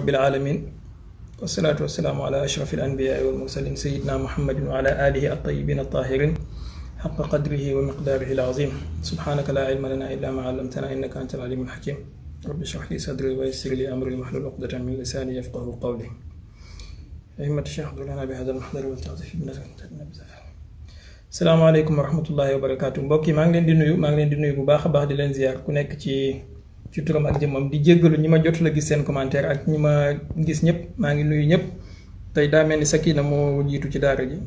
رب العالمين والصلاة والسلام على أشرف الأنبياء والمرسلين سيدنا محمد وعلى آله الطيبين الطاهرين حق قدره ومقداره العظيم سبحانك لا علم لنا إلا ما علمتنا إنك أنت العليم الحكيم رب اشرح لي صدري ويسر لي أمري واحلل عقدة من لساني يفقهوا قولي أئمة الشيخ احضر لنا بهذا المحضر والتعطيف بنزغة salaamaaleykum wa rahmatullahi wa barakaatu mbokk yi maa ngi leen di nuyu bu baax a baax di leen ziar ku nekk ci turam ak jëmmam di jéggalu ñi ma jot la gis seen commentaire ak ñi ma gis ñëpp maa ngi nuyu ñëpp tey daa mel ni Sakina moo jiitu ci daara ji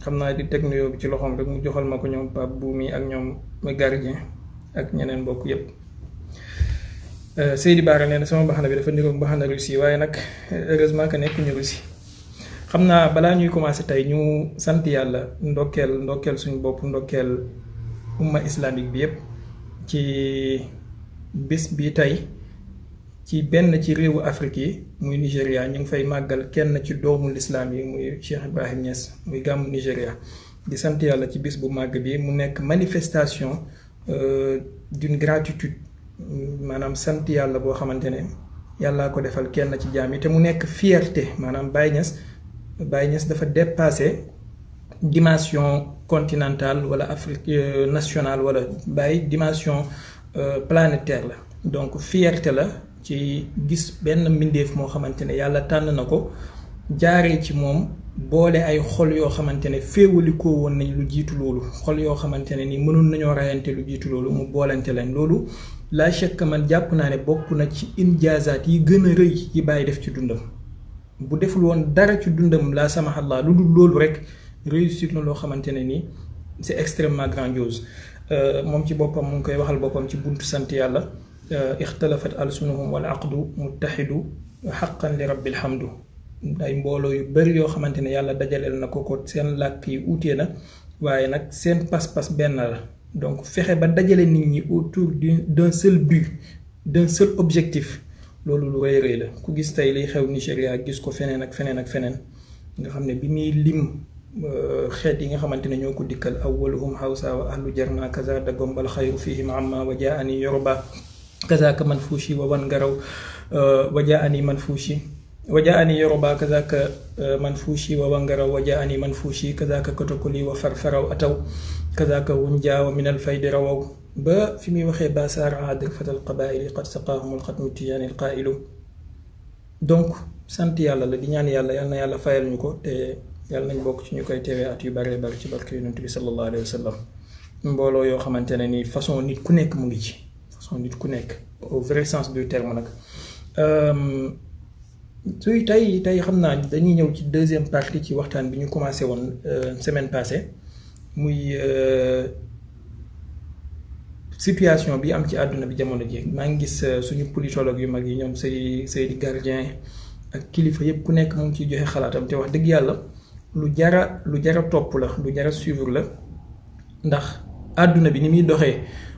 xam naa di teg nuyoo bi ci loxoom rek mu joxal ma ko ñoom Pape Boumi ak ñoom ma gardien ak ñeneen mbokk yëpp. Seydi Bara nee na sama mbaxana bi dafa niroog mbaxana Russie waaye nag heureusement que nekkuñu Russie. xam naa balaa ñuy commencé tey ñu sant yàlla ndokkeel suñu bopp ndokkeel umma islamique bi yépp ci bis bi tey ci benn ci réewu Afrique yi muy Nigéria ñu ngi fay màggal kenn ci doomu lislaam yi muy Cheikh Ibrahim Niass muy gàmmu Nigéria di sant yàlla ci bis bu màgg bi mu nekk manifestation d'une gratitude maanaam sant yàlla boo xamante ne yàllaa ko defal kenn ci jaam yi te mu nekk fierté maanaam Baye Niass dafa dépassé dimension continentale wala Afrique nationale wala Baye dimension planétaire la donc fierté la ci gis benn mbindeef moo xamante ne yàlla tànn na ko jaaree ci moom boole ay xol yoo xamante ne féewalikoo woon nañ lu jiitu loolu xol yoo xamante ne ni mënoon nañoo rayante lu jiitu loolu mu boolante leen loolu la chèque man jàpp naa ne bokk na ci injaazaat yi gën a rëy yi Baye def ci dundam. bu deful woon dara ci dundam la samahallah lu dul loolu rek réussir na loo xamante ne nii c'est extrêmement grandiose moom ci boppam mu ngi koy waxal boppam ci buntu sant yàlla ixtalafat alsunuhum wal aqdu muttaxidu xaqan li rabbil hamdu ay mbooloo yu bari yoo xamante ne yàlla dajaleel na ko seen làkk yi uutee na waaye nag seen pas-pas benn la donc fexe ba dajale nit ñi autour d'un seul but d'un seul objectif loolu lu rëy rëy la ku gis tey liy xew Nigéria gis ko feneen ak feneen ak feneen nga xam ne bi muy lim xeet yi nga xamante ne ñoo ko dikkal awwaluhum hawsa wa ahlu jarna kaza dagombal xayru fihim amma wa jaani yoruba kazaka manfuushi wa wan ngaraw wa jaani manfuushi wa jaani yoruba kazaka manfuushi wa wan ngaraw wa jaani manfuushi kazaka kotokoli wa farfaraw ataw kazaka wunjaawa min al faydi rawaw ba fi muy waxee basaar aadil fatal qabaili qad saqaahumul xatmu tijaani al qailu donc sant yàlla la di ñaan yàlla yal na yàlla fayal ñu ko te yàlla nañ bokk ci ñu koy teewee at yu bare bari ci barke yonent bi sallallahu alayhi wa sallam mbooloo yoo xamante ne ni façon nit ku nekk mu ngi ci façon nit ku nekk au vrai sens du terme nag suy tey xam naa dañuy ñëw ci deuxième partie ci waxtaan bi ñu commencé woon semaine passée muy situation bi am ci àdduna bi jamono ji maa ngi gis suñu politologue yu mag yi ñoom Seydi Gardien ak kilifa yépp ku nekk mu ngi ciy joxe xalaatam te wax dëgg yàlla lu jara topp la lu jara suivre la ndax àdduna bi ni muy doxee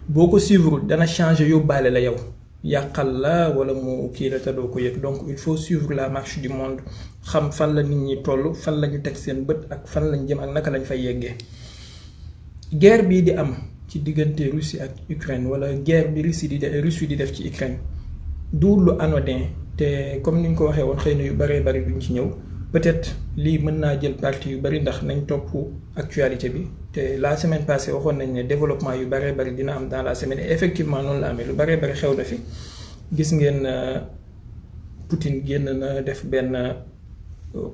boo ko suivre dana changer yóbbaale la yow yàqal la wala mu kii la te doo ko yëg donc il faut suivre la marche du monde xam fan la nit ñi toll fan la ñu teg seen bët ak fan lañ jëm ak naka lañ fay yeggee guerre bii di am ci diggante Russie ak Ukraine wala guerre bi Russie di def ci Ukraine du lu anodin te comme ni ñu ko waxee woon xëy na yu baree bari duñ ci ñëw peut-être lii mën naa jël partie yu bari ndax nañ topp actualité bi te la semaine passée waxoon nañ ne développement yu baree bari dina am dans la semaine et effectivement noonu la amee lu baree bari xew na fi gis ngeen Poutine génn na def benn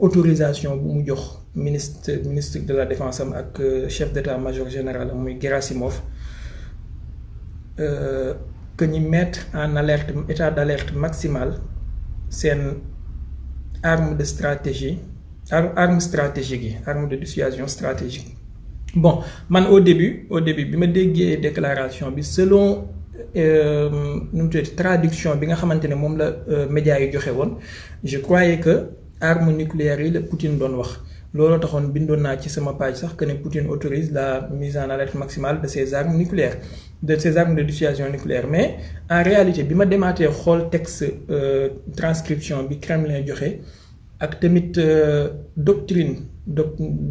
autorisation bu mu jox ministre de la défense am ak chef d'état-major général am muy Gerasimov que ñi mettre en alerte état d'alerte maximale seen arme de stratégie arme stratégique yi arme de dissuasion stratégique bon man au début bi ma déggee déclaration bi selon nu mu tuddati traduction bi nga xamante ne moom la médias yi joxe woon je croyais que arme nucléaire yi la Poutine doon wax looloo taxoon bindoon naa ci sama page sax que ne Poutine autorise la mise en alerte maximale de ses armes nucléaires de ses armes de dissuasion nucléaire mais en réalité bi ma demaatee xool texte transcription bi Kremlin joxe ak tamit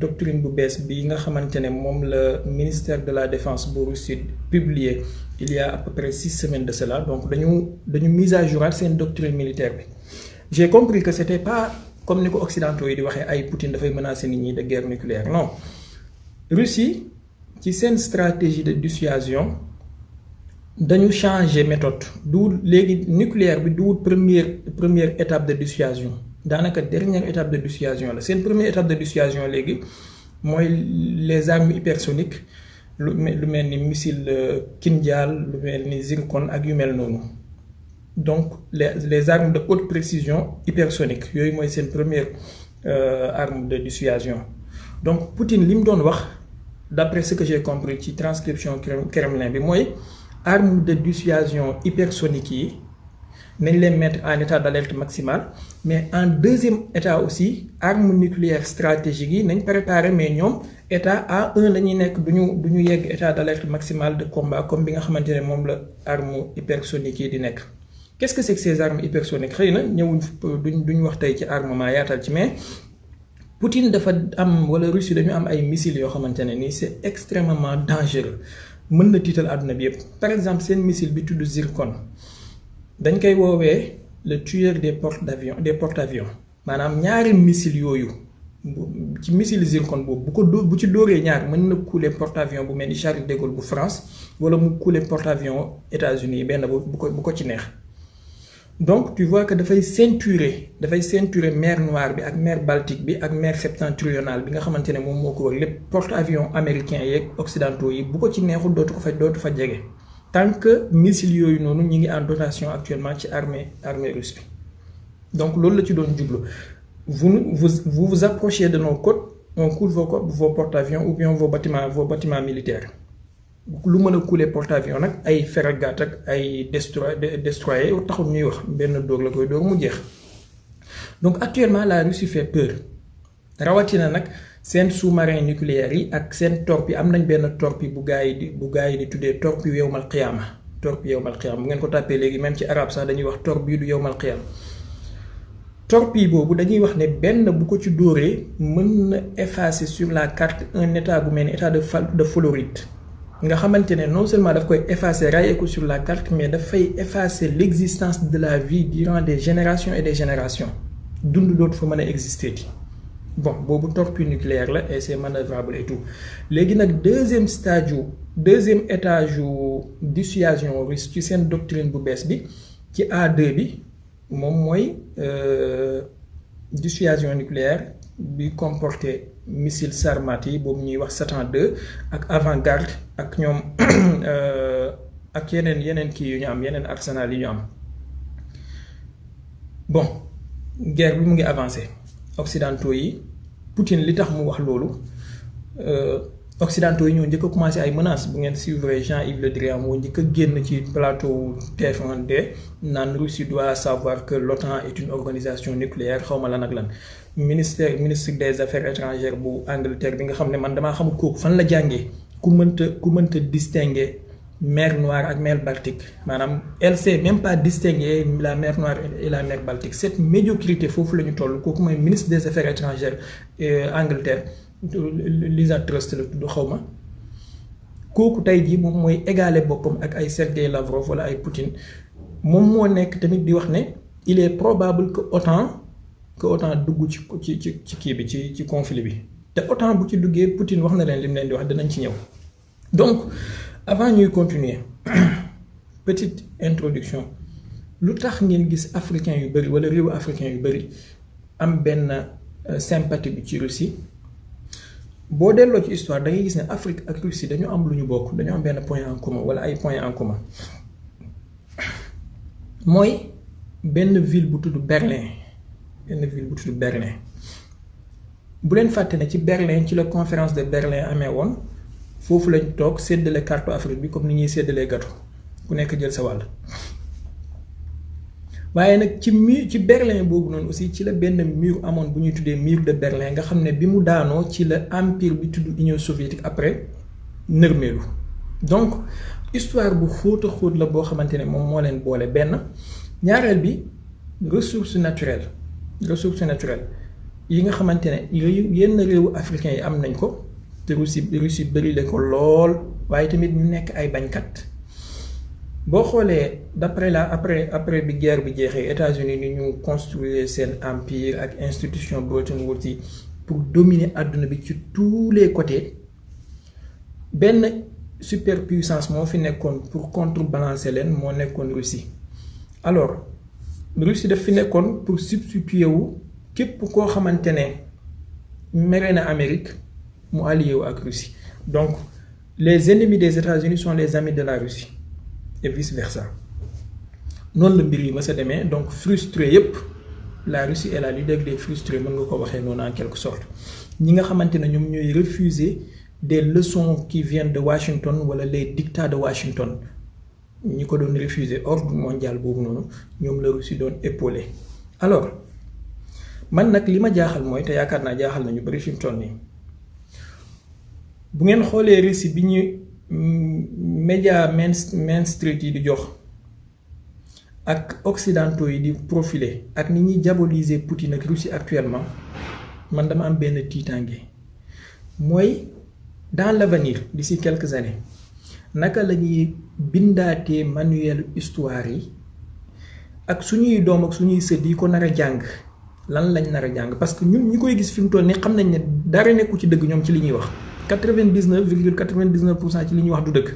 doctrine bu bees bi nga xamante ne moom la ministère de la défense bu Russie publié il y a à peu près 6 semaines de cela donc dañu mise à jour seen doctrine militaire bi j'ai compris que c'était pas comme ni ko occidentaux yi di waxee ay Poutine dafay menacer nit ñi de guerre nucléaire non Russie ci seen stratégie de dissuasion dañu changer méthode du léegi nucléaire bi du première étape de dissuasion daanaka dernière étape de dissuasion la seen première étape de dissuasion léegi mooy les armes hypersoniques lu mel ni missile Kinjal lu mel ni Zircon ak yu mel noonu donc les armes de haute précision hypersonique yooyu mooy seen première arme de dissuasion donc Poutine li mu doon wax d'après ce que j'ai compris ci transcription Kremlin bi mooy arme de dissuasion hypersonique yi nañ leen mettre en état d'alerte maximale mais en deuxième état aussi arme nucléaire stratégique yi nañ préparer mais ñoom état A1 la ñuy nekk duñu yegg état d'alerte maximale de combat comme bi nga xamante ne moom la arme hypersonique yi di nekk. Qu'est-ce que c'est que ces armes hypersoniques xëy na ñëwuñ duñ wax tey ci armement yaatal ci mais Poutine dafa am wala Russie dañu am ay missiles yoo xamante ne nii c'est extrêmement dangereux mën na tiital àdduna bi yëpp par exemple seen missile bi tudd Zircon dañ koy woowee le tueur des porte-avions maanaam ñaari missile yooyu ci missile Zircon boobu bu ci dóoree ñaar mën na couler porte-avions bu mel ni Charles de Gaulle bu France wala mu couler porte-avions États-Unis benn bu ko ci neex donc tu vois que dafay ceinturer mer Noire bi ak mer Baltique bi ak mer septentrionale bi nga xamante ne moom moo ko wër lépp porte-avions américains yeeg occidentaux yi bu ko ci neexul dootu fa jege tant que missiles yooyu noonu ñi ngi en dotation actuellement ci armée russe bi donc loolu la ci doon jublu vous approchez de nos côtes on coule vos porte-avions ou bien vos bâtiments militaires lu mën a couler porte-avions nag ay frégate ak ay destroyer taxul ñuy wax benn dóor la koy dóor mu jeex donc actuellement la Russie fait peur rawatina nag seen sous-marin nucléaire yi ak seen torpille am nañ benn torpille bu gaa yi di tuddee torpille yawmal qiyaama bu ngeen ko tàppee léegi même ci arabe sax dañuy wax torpille du yawmal qiyaama torpille boobu dañuy wax ne benn bu ko ci dóoree mën na effacer sur la carte un état bu mel ni état de Floride nga xamante ne non seulement daf koy effacer rayer ko sur la carte mais dafay effacer l'existence de la vie durant des générations et des générations dund dootu fa mën a exister ti bon boobu torpille nucléaire la et c'est manœuvrable et tout léegi nag deuxième étage dissuasion russe ci seen doctrine bu bees bi ci A2 bi moom mooy dissuasion nucléaire bi comporté missile Sarmat yi boobu ñuy wax Satan 2 ak Avangard ak ñoom ak yeneen kii yu ñu am yeneen arsenal yi ñu am bon guerre bi mu ngi avancé occidentaux yi Poutine li tax mu wax loolu occidentaux yi ñoo njëkk a commencé ay menaces bu ngeen suivre Jean-Yves Le Drian moo njëkk a génn ci plateau TF1D naan Russie doit savoir que l'OTAN est une organisation nucléaire xawma lan ak lan ministre des affaires étrangères bu Angleterre bi nga xam ne man damaa xamul kooku fan la jàngee ku mënta distinguer mer Noire ak mer Baltique maanaam elle sait même pas distinguer la mer Noire et la mer Baltique cette médiocrité foofu la ñu toll kooku mooy ministre des affaires étrangères Angleterre Liza Truss la tudd xawma kooku tey jii moom mooy égaler boppam ak ay Sergei Lavrov wala ay Poutine moom moo nekk tamit di wax ne il est probable que OTAN dugg ci kii bi ci conflit bi te OTAN bu ci duggee Poutine wax na leen li mu leen di wax dinañ ci ñëw donc avant ñuy continuer petite introduction lu tax ngeen gis africain yu bëri wala réewu africain yu bëri am benn sympathie bi ci Russie boo delloo ci histoire da ngay gis ne Afrique ak Russie dañu am lu ñu bokk dañu am benn point en commun wala ay points en commun mooy benn ville bu tudd Berlin bu leen fàtte ne ci Berlin ci la conférence de Berlin amee woon foofu lañ toog séddale carte Afrique bi comme ni ñuy séddalee gâteau ku nekk jël sa wàll waaye nag ci Berlin boobu noonu aussi ci la benn mur amoon bu ñuy tuddee mur de Berlin nga xam ne bi mu daanoo ci la empire bi tudd Union soviétique après nërmeelu donc histoire bu xóot a xóot la boo xamante ne moom moo leen boole benn ñaareel bi ressources naturelles yi nga xamante ne yenn réewu africains yi am nañ ko te Russie bëri la ko lool waaye tamit ñu nekk ay bañkat boo xoolee après bi guerre bi jeexee États-Unis ni ñu construire seen empire ak institution Bretton Woods yi pour dominer àdduna bi ci tous les côtés benn superpuissance moo fi nekkoon pour contrebalancer leen moo nekkoon Russie. Alors Russie daf fi nekkoon pour substituer wu képp koo xamante ne mere na Amérique mu allié wu ak Russie. Donc les ennemis des États-Unis sont les amis de la Russie et vice versa noonu la mbir yi ma sa demee. Donc frustré yépp la Russie est la leader des frustrés mën nga ko waxee noonu en quelque sorte ñi nga xamante ne ñoom ñooy refuser des leçons qui viennent de Washington wala les dictats de Washington ñi ko doon refuser ordre mondial boobu noonu ñoom la Russie doon épaulé. Alors man nag li ma jaaxal mooy te yaakaar naa jaaxal nañu bari fi mu toll nii bu ngeen xoolee Russie bi ñu média Main Street yi di jox ak occidentaux yi di profiler ak ni ñuy diaboliser Poutine ak Russie actuellement man dama am benn tiitange mooy dans l'avenir d'ici quelques années naka la ñuy bindaatee manuel histoire yi ak suñuy doom ak suñuy sët yi ko nar a jàng lan lañ nar a jàng parce que ñun ñi koy gis fi mu toll nii xam nañ ne dara nekku ci dëgg ñoom ci li ñuy wax 99,99% ci li ñuy wax du dëgg.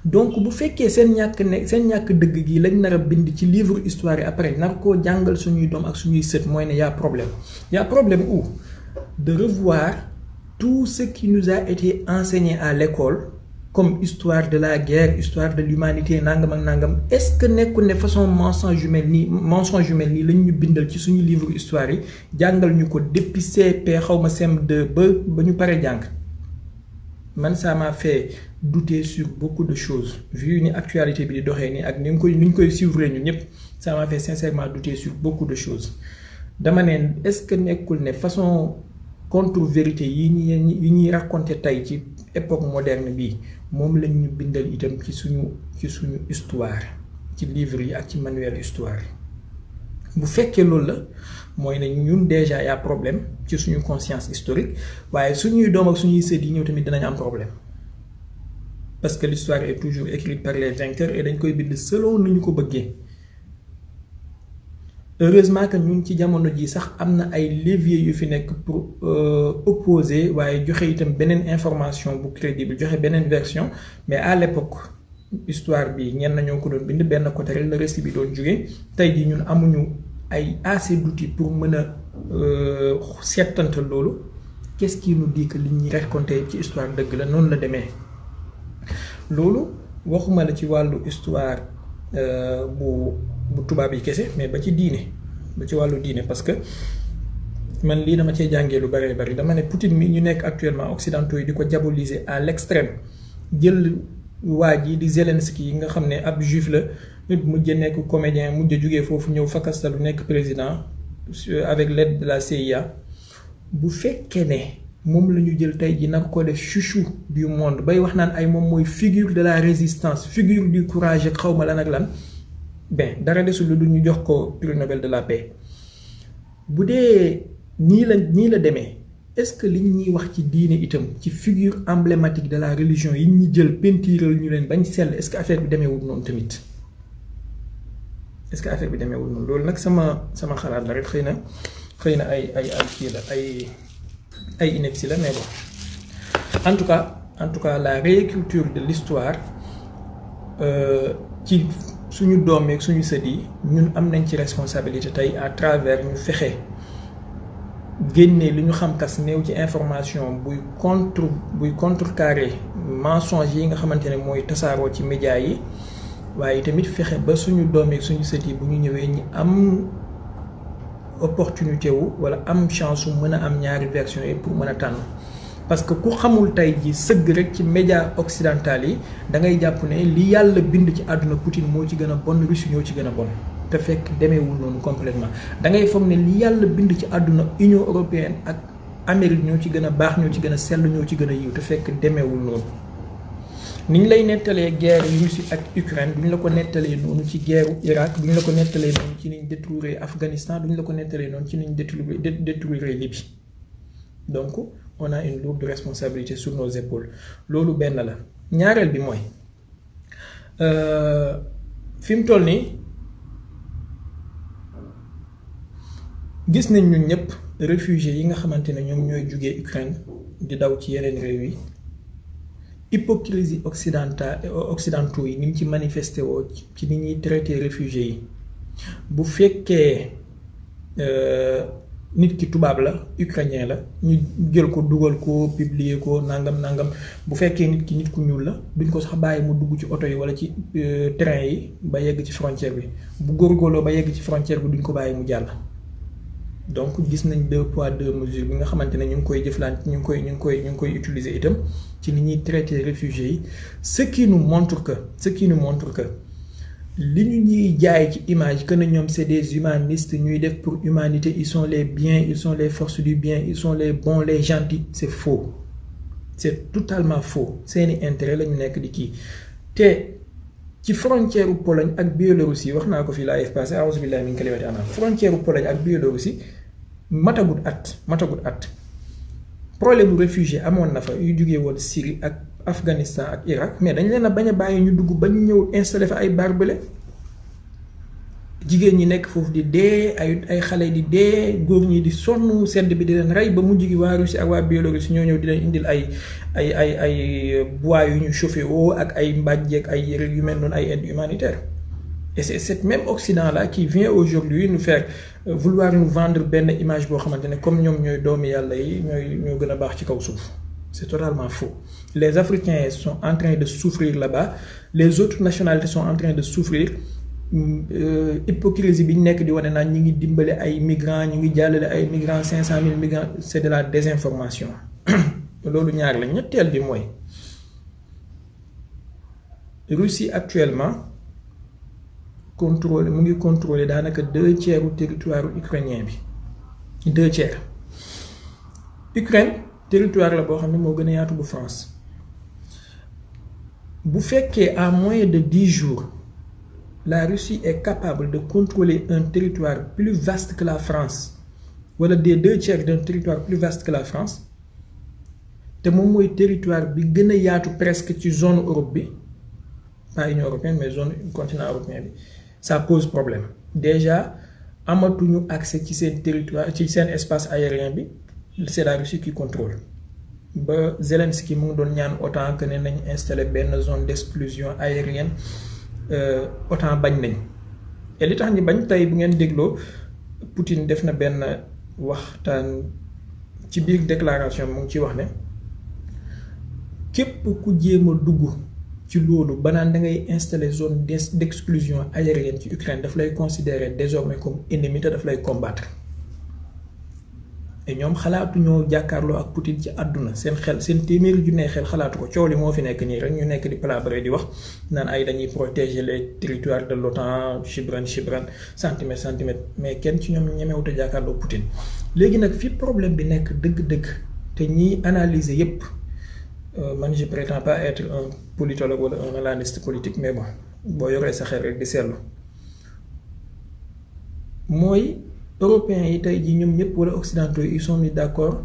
Donc bu fekkee seen ñàkk dëgg gi lañ nar a bind ci livre histoire yi après nar koo jàngal suñuy doom ak suñuy sët mooy ne y a problème où de revoir tout ce qui nous a été enseigné à l'école comme histoire de la guerre, histoire de l'humanité nangam ak nangam est-ce que nekkul ne façon mensonge yu mel nii lañ ñu bindal ci suñu livre histoire yi jàngal ñu ko depuis CP xawma CM2 ba ñu pare jàng. Man ça m'a fait douter sur beaucoup de choses vu ni actualité bi di doxee nii ak ni ñu koy suivre ñun ñëpp ça m'a fait sincèrement douter sur beaucoup de choses dama ne est-ce que nekkul ne façon contre-vérité yi ñuy raconter tey ci époque moderne bi moom lañ ñu bindal itam ci suñu histoire ci livre yi ak ci manuel histoire yi bu fekkee loolu la mooy ne ñun déjà y a problème ci suñu conscience historique waaye suñuy doom ak suñuy sët yi ñëw tamit dinañ am problème parce que l'histoire est toujours écrite par les vainqueurs et dañ koy bind selon ni ñu ko bëggee. Heureusement que ñun ci jamono ji sax am na ay leviers yu fi nekk pour opposer waaye joxe itam beneen information bu crédible joxe beneen version mais à l'époque histoire bi ñenn ñoo ko doon bind benn côté rek le récit bi doon jóge tey ji ñun amuñu ay assez d'outils pour mën a seetantal loolu qu'est-ce qui nous dit que li ñuy raconter ci histoire dëgg la noonu la demee loolu waxuma la ci wàllu histoire bu tubaab yi kese mais ba ci diine ba ci wàllu diine parce que man lii dama cee jàngee lu bari dama ne Poutine mi ñu nekk actuellement occidentaux yi di ko diaboliser à l'extrême jël waa ji di Zelensky yi nga xam ne ab juif la mujj nekk comédien mujj jógee foofu ñëw fakastalu nekk président avec l'aide de la CIA bu fekkee ne moom la ñu jël tey ji nag ko def chouchou du monde bay wax naan ay moom mooy figure de la résistance figure du courage ak xawma lan ak lan ben dara desul lu ñu jox ko prix Nobel de la paix bu dee nii la demee est-ce que li ñuy wax ci diine itam ci figure emblématique de la religion yi ñu jël pentiral ñu leen bañ sell est-ce que affaire bi demeewul noonu tamit est-ce que affaire bi demeewul noonu loolu nag sama xalaat la rek xëy na ay kii la ay ineptie la mais bon en tout cas la réécriture de l'histoire ci suñu doom ak suñu sët yi ñun am nañ ci responsabilité tey à travers ñu fexe génne li ñu xam kas néew ci information buy contrecarrer mensonge yi nga xamante ne mooy tasaaroo ci médias yi waaye tamit fexe ba suñu doom ak suñu sët yi bu ñu ñëwee ñi am opportunité wu wala am chance su mën a am ñaari version yi pour mën a tànn parce que ku xamul tey ji sëgg rek ci média occidental yi da ngay jàpp ne li yàlla bind ci àdduna Poutine moo ci gën a bon Russie ñoo ci gën a bon te fekk demeewul noonu complètement da ngay foog ne li yàlla bind ci àdduna Union européenne ak Amérique ñoo ci gën a baax ñoo ci gën a sell ñoo ci gën a yiw te fekk demeewul noonu niñ lay nettalee guerre Russie ak Ukraine duñ la ko nettalee noonu ci guerre Irak duñ la ko nettalee noonu ci niñ détruire Afghanistan duñ la ko nettalee noonu ci niñ détruire Libye donc on a une lourde responsabilité sur nos épaules loolu benn la ñaareel bi mooy fi mu toll nii gis nañ ñun ñëpp réfugiés yi nga xamante ne ñoom ñooy jugee Ukraine di daw ci yeneen réew yi hypocrisie occidentaux yi ni mu ci manifesté woo ci ni ñuy traité réfugiés yi bu fekkee nit ki tubaab la ukrainien la ñu jël ko dugal ko publier ko nangam bu fekkee nit ki nit ku ñuul la duñ ko sax bàyyi mu dugg ci oto yi wala ci train yi ba yegg ci frontière bi bu góorgóorloo ba yegg ci frontière bi duñ ko bàyyi mu jàll. Donc gis nañ 2 poids 2 mesures bi nga xamante ne ñu ngi koy jëflante ñu ngi koy utiliser itam ci ni ñuy traiter réfugiés yi ce qui nous montre que li ñu ñuy jaay ci image que ne ñoom c'est des humanistes ñuy def pour humanité ils sont les biens ils sont les forces du bien ils sont les bons les gentils c'est faux c'est totalement faux seeni intérêt la ñu nekk di kii te ci frontière u Pologne ak Biélorussie wax naa ko fii live passé a'uuzu billahi min kalimati ana frontière u Pologne ak Biélorussie matagut at problème bu réfugié amoon na fa yu jugee woon Syrie ak Afghanistan ak Irak mais dañ leen a bañ a bàyyi ñu dugg ba ñu ñëw installé fa ay barbelé jigéen ñi nekk foofu di dee ay xale di dee góor ñi di sonn sedd bi di leen rey ba mujj gi waa Russie ak waa Biélorussie ñoo ñëw di leen indil ay bois yu ñu chauffé woo ak ay mbàjjeek ay yére yu mel noonu ay aide humanitaire et c'est cet même Occident là qui vient aujourd'hui nous faire vouloir nous vendre benn image boo xamante ne comme ñoom ñooy doomi yàlla yi ñoo gën a baax ci kaw suuf c'est totalement faux. Les Africains sont en train de souffrir là-bas les autres nationalités sont en train de souffrir hypocrisie bi ñu nekk di wane naan ñi ngi dimbale ay migrants ñu ngi jàllale ay migrants 500 000 migrants c'est de la désinformation loolu ñaar la ñetteel bi mooy Russie actuellement mu ngi contrôler daanaka 2/3 du territoire ukrainien bi 2/3 Ukraine territoire la boo xam ne moo gën a yaatu bu France bu fekkee à moins de 10 jours la Russie est capable de contrôler un territoire plus vaste que la France wala des 2/3 d'un territoire plus vaste que la France te moom mooy territoire bi gën a yaatu presque ci zone Europe bi pas Union européenne mais zone continent européen bi ça pose problème déjà amatuñu accès ci seen territoire ci seen espace aérien bi c'est la Russie qui contrôle ba Zelensky mu ngi doon ñaan OTAN que ne nañ installer benn zone d'exclusion aérienne OTAN bañ nañ et li tax ñi bañ tey bu ngeen dégloo Poutine def na benn waxtaan ci biir déclaration mu ngi ci wax ne képp ku jéem a dugg ci loolu ba naan da ngay installer zone d'exclusion aérienne ci Ukraine daf lay considérer désormais comme ennemi te daf lay combattre et ñoom xalaatu ñoo jàkkaarloo ak Poutine ci àdduna seen xel seen téeméeri junne xel xalaatu ko coow li moo fi nekk nii rek ñu nekk di palabrer di wax naan ay dañuy protéger les territoires de l'OTAN chibran centimètre mais kenn ci ñoom ñemewut a jàkkaarloo Poutine léegi nag fi problème bi nekk dëgg-dëgg te ñiy analyser yépp man je prétends pas être un politologue wala un analyste politique mais bon boo yoree sa xel rek di seetlu mooy européens yi tey jii ñoom ñëpp wala occidentaux yi ils sont mis d'accord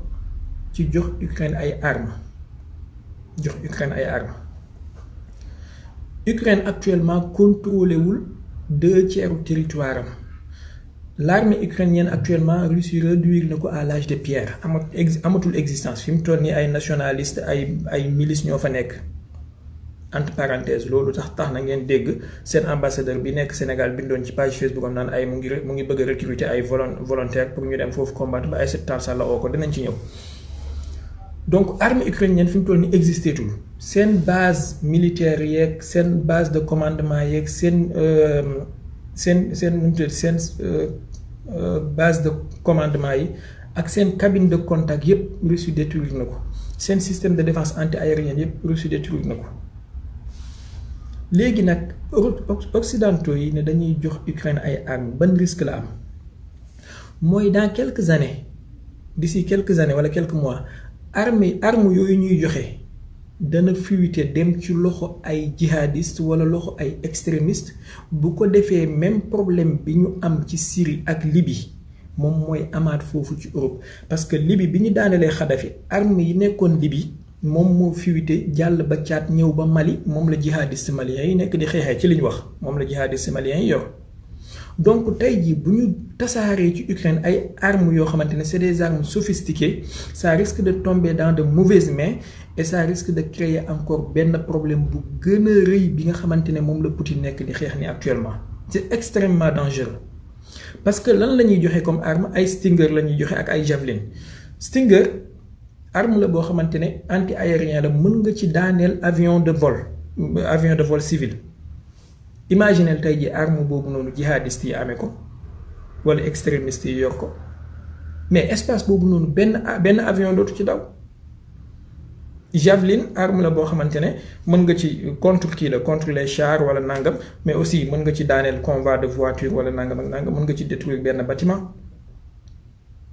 ci jox Ukraine ay armes Ukraine actuellement contrôlé wul 2/3 du territoire am l'armée ukrainienne actuellement Russie réduire na ko à l'âge de pierre amatul existence fi mu toll nii ay nationalistes ay milices ñoo fa nekk entre parenthèses loolu tax na ngeen dégg seen ambassadeur bi nekk Sénégal bindoon ci page Facebook am naan ay mu ngi bëgg a recruter ay volontaires pour ñu dem foofu combattre ba ay septembre sax la oo ko dinañ ci ñëw donc armée ukrainienne fi mu toll nii existeetul seen base militaire yeeg seen base de commandement yeeg seen base de commandement yi ak seen cabine de contact yépp Russie détruire na ko seen système de défense anti-aérienne yépp Russie détruire na ko léegi nag occidentaux yi ne dañuy jox Ukraine ay armes ban risque la am mooy dans quelques années d'ici quelques années wala quelques mois armes yooyu ñuy joxe dana fuité dem ci loxo ay jihadistes wala loxo ay extrémistes bu ko defee même problème bi ñu am ci Syrie ak Libye moom mooy amaat foofu ci Europe parce que Libye bi ñu daanelee Kadhafi armes yi nekkoon Libye moom moo fuité jàll ba Tchad ñëw ba Mali moom la jihadiste maliens yi nekk di xeexee ci li ñu wax moom la jihadiste maliens yi yor. Donc tey jii bu ñu tasaaree ci Ukraine ay armes yoo xamante ne c'est des armes sophistiquées, ça risque de tomber dans de mauvaises mains et ça risque de créer encore benn problème bu gën a rëy bi nga xamante ne moom la Poutine nekk di xeex ni actuellement. C'est extrêmement dangereux parce que lan la ñuy joxe comme arme ay Stinger la ñuy joxe ak ay Javelin. Stinger arme la boo xamante ne anti-aérien la, mën nga ci daaneel avion de vol civil. Imaginez tey jii arme boobu noonu jihadiste yi amee ko wala extrémiste yi yor ko mais espace boobu noonu benn avion dootu ci daw. Javelin arme la boo xamante ne mën nga ci contre les chars wala nangam, mais aussi mën nga ci daaneel convoi de voiture wala nangam ak nangam, mën nga ci détruire benn bâtiment.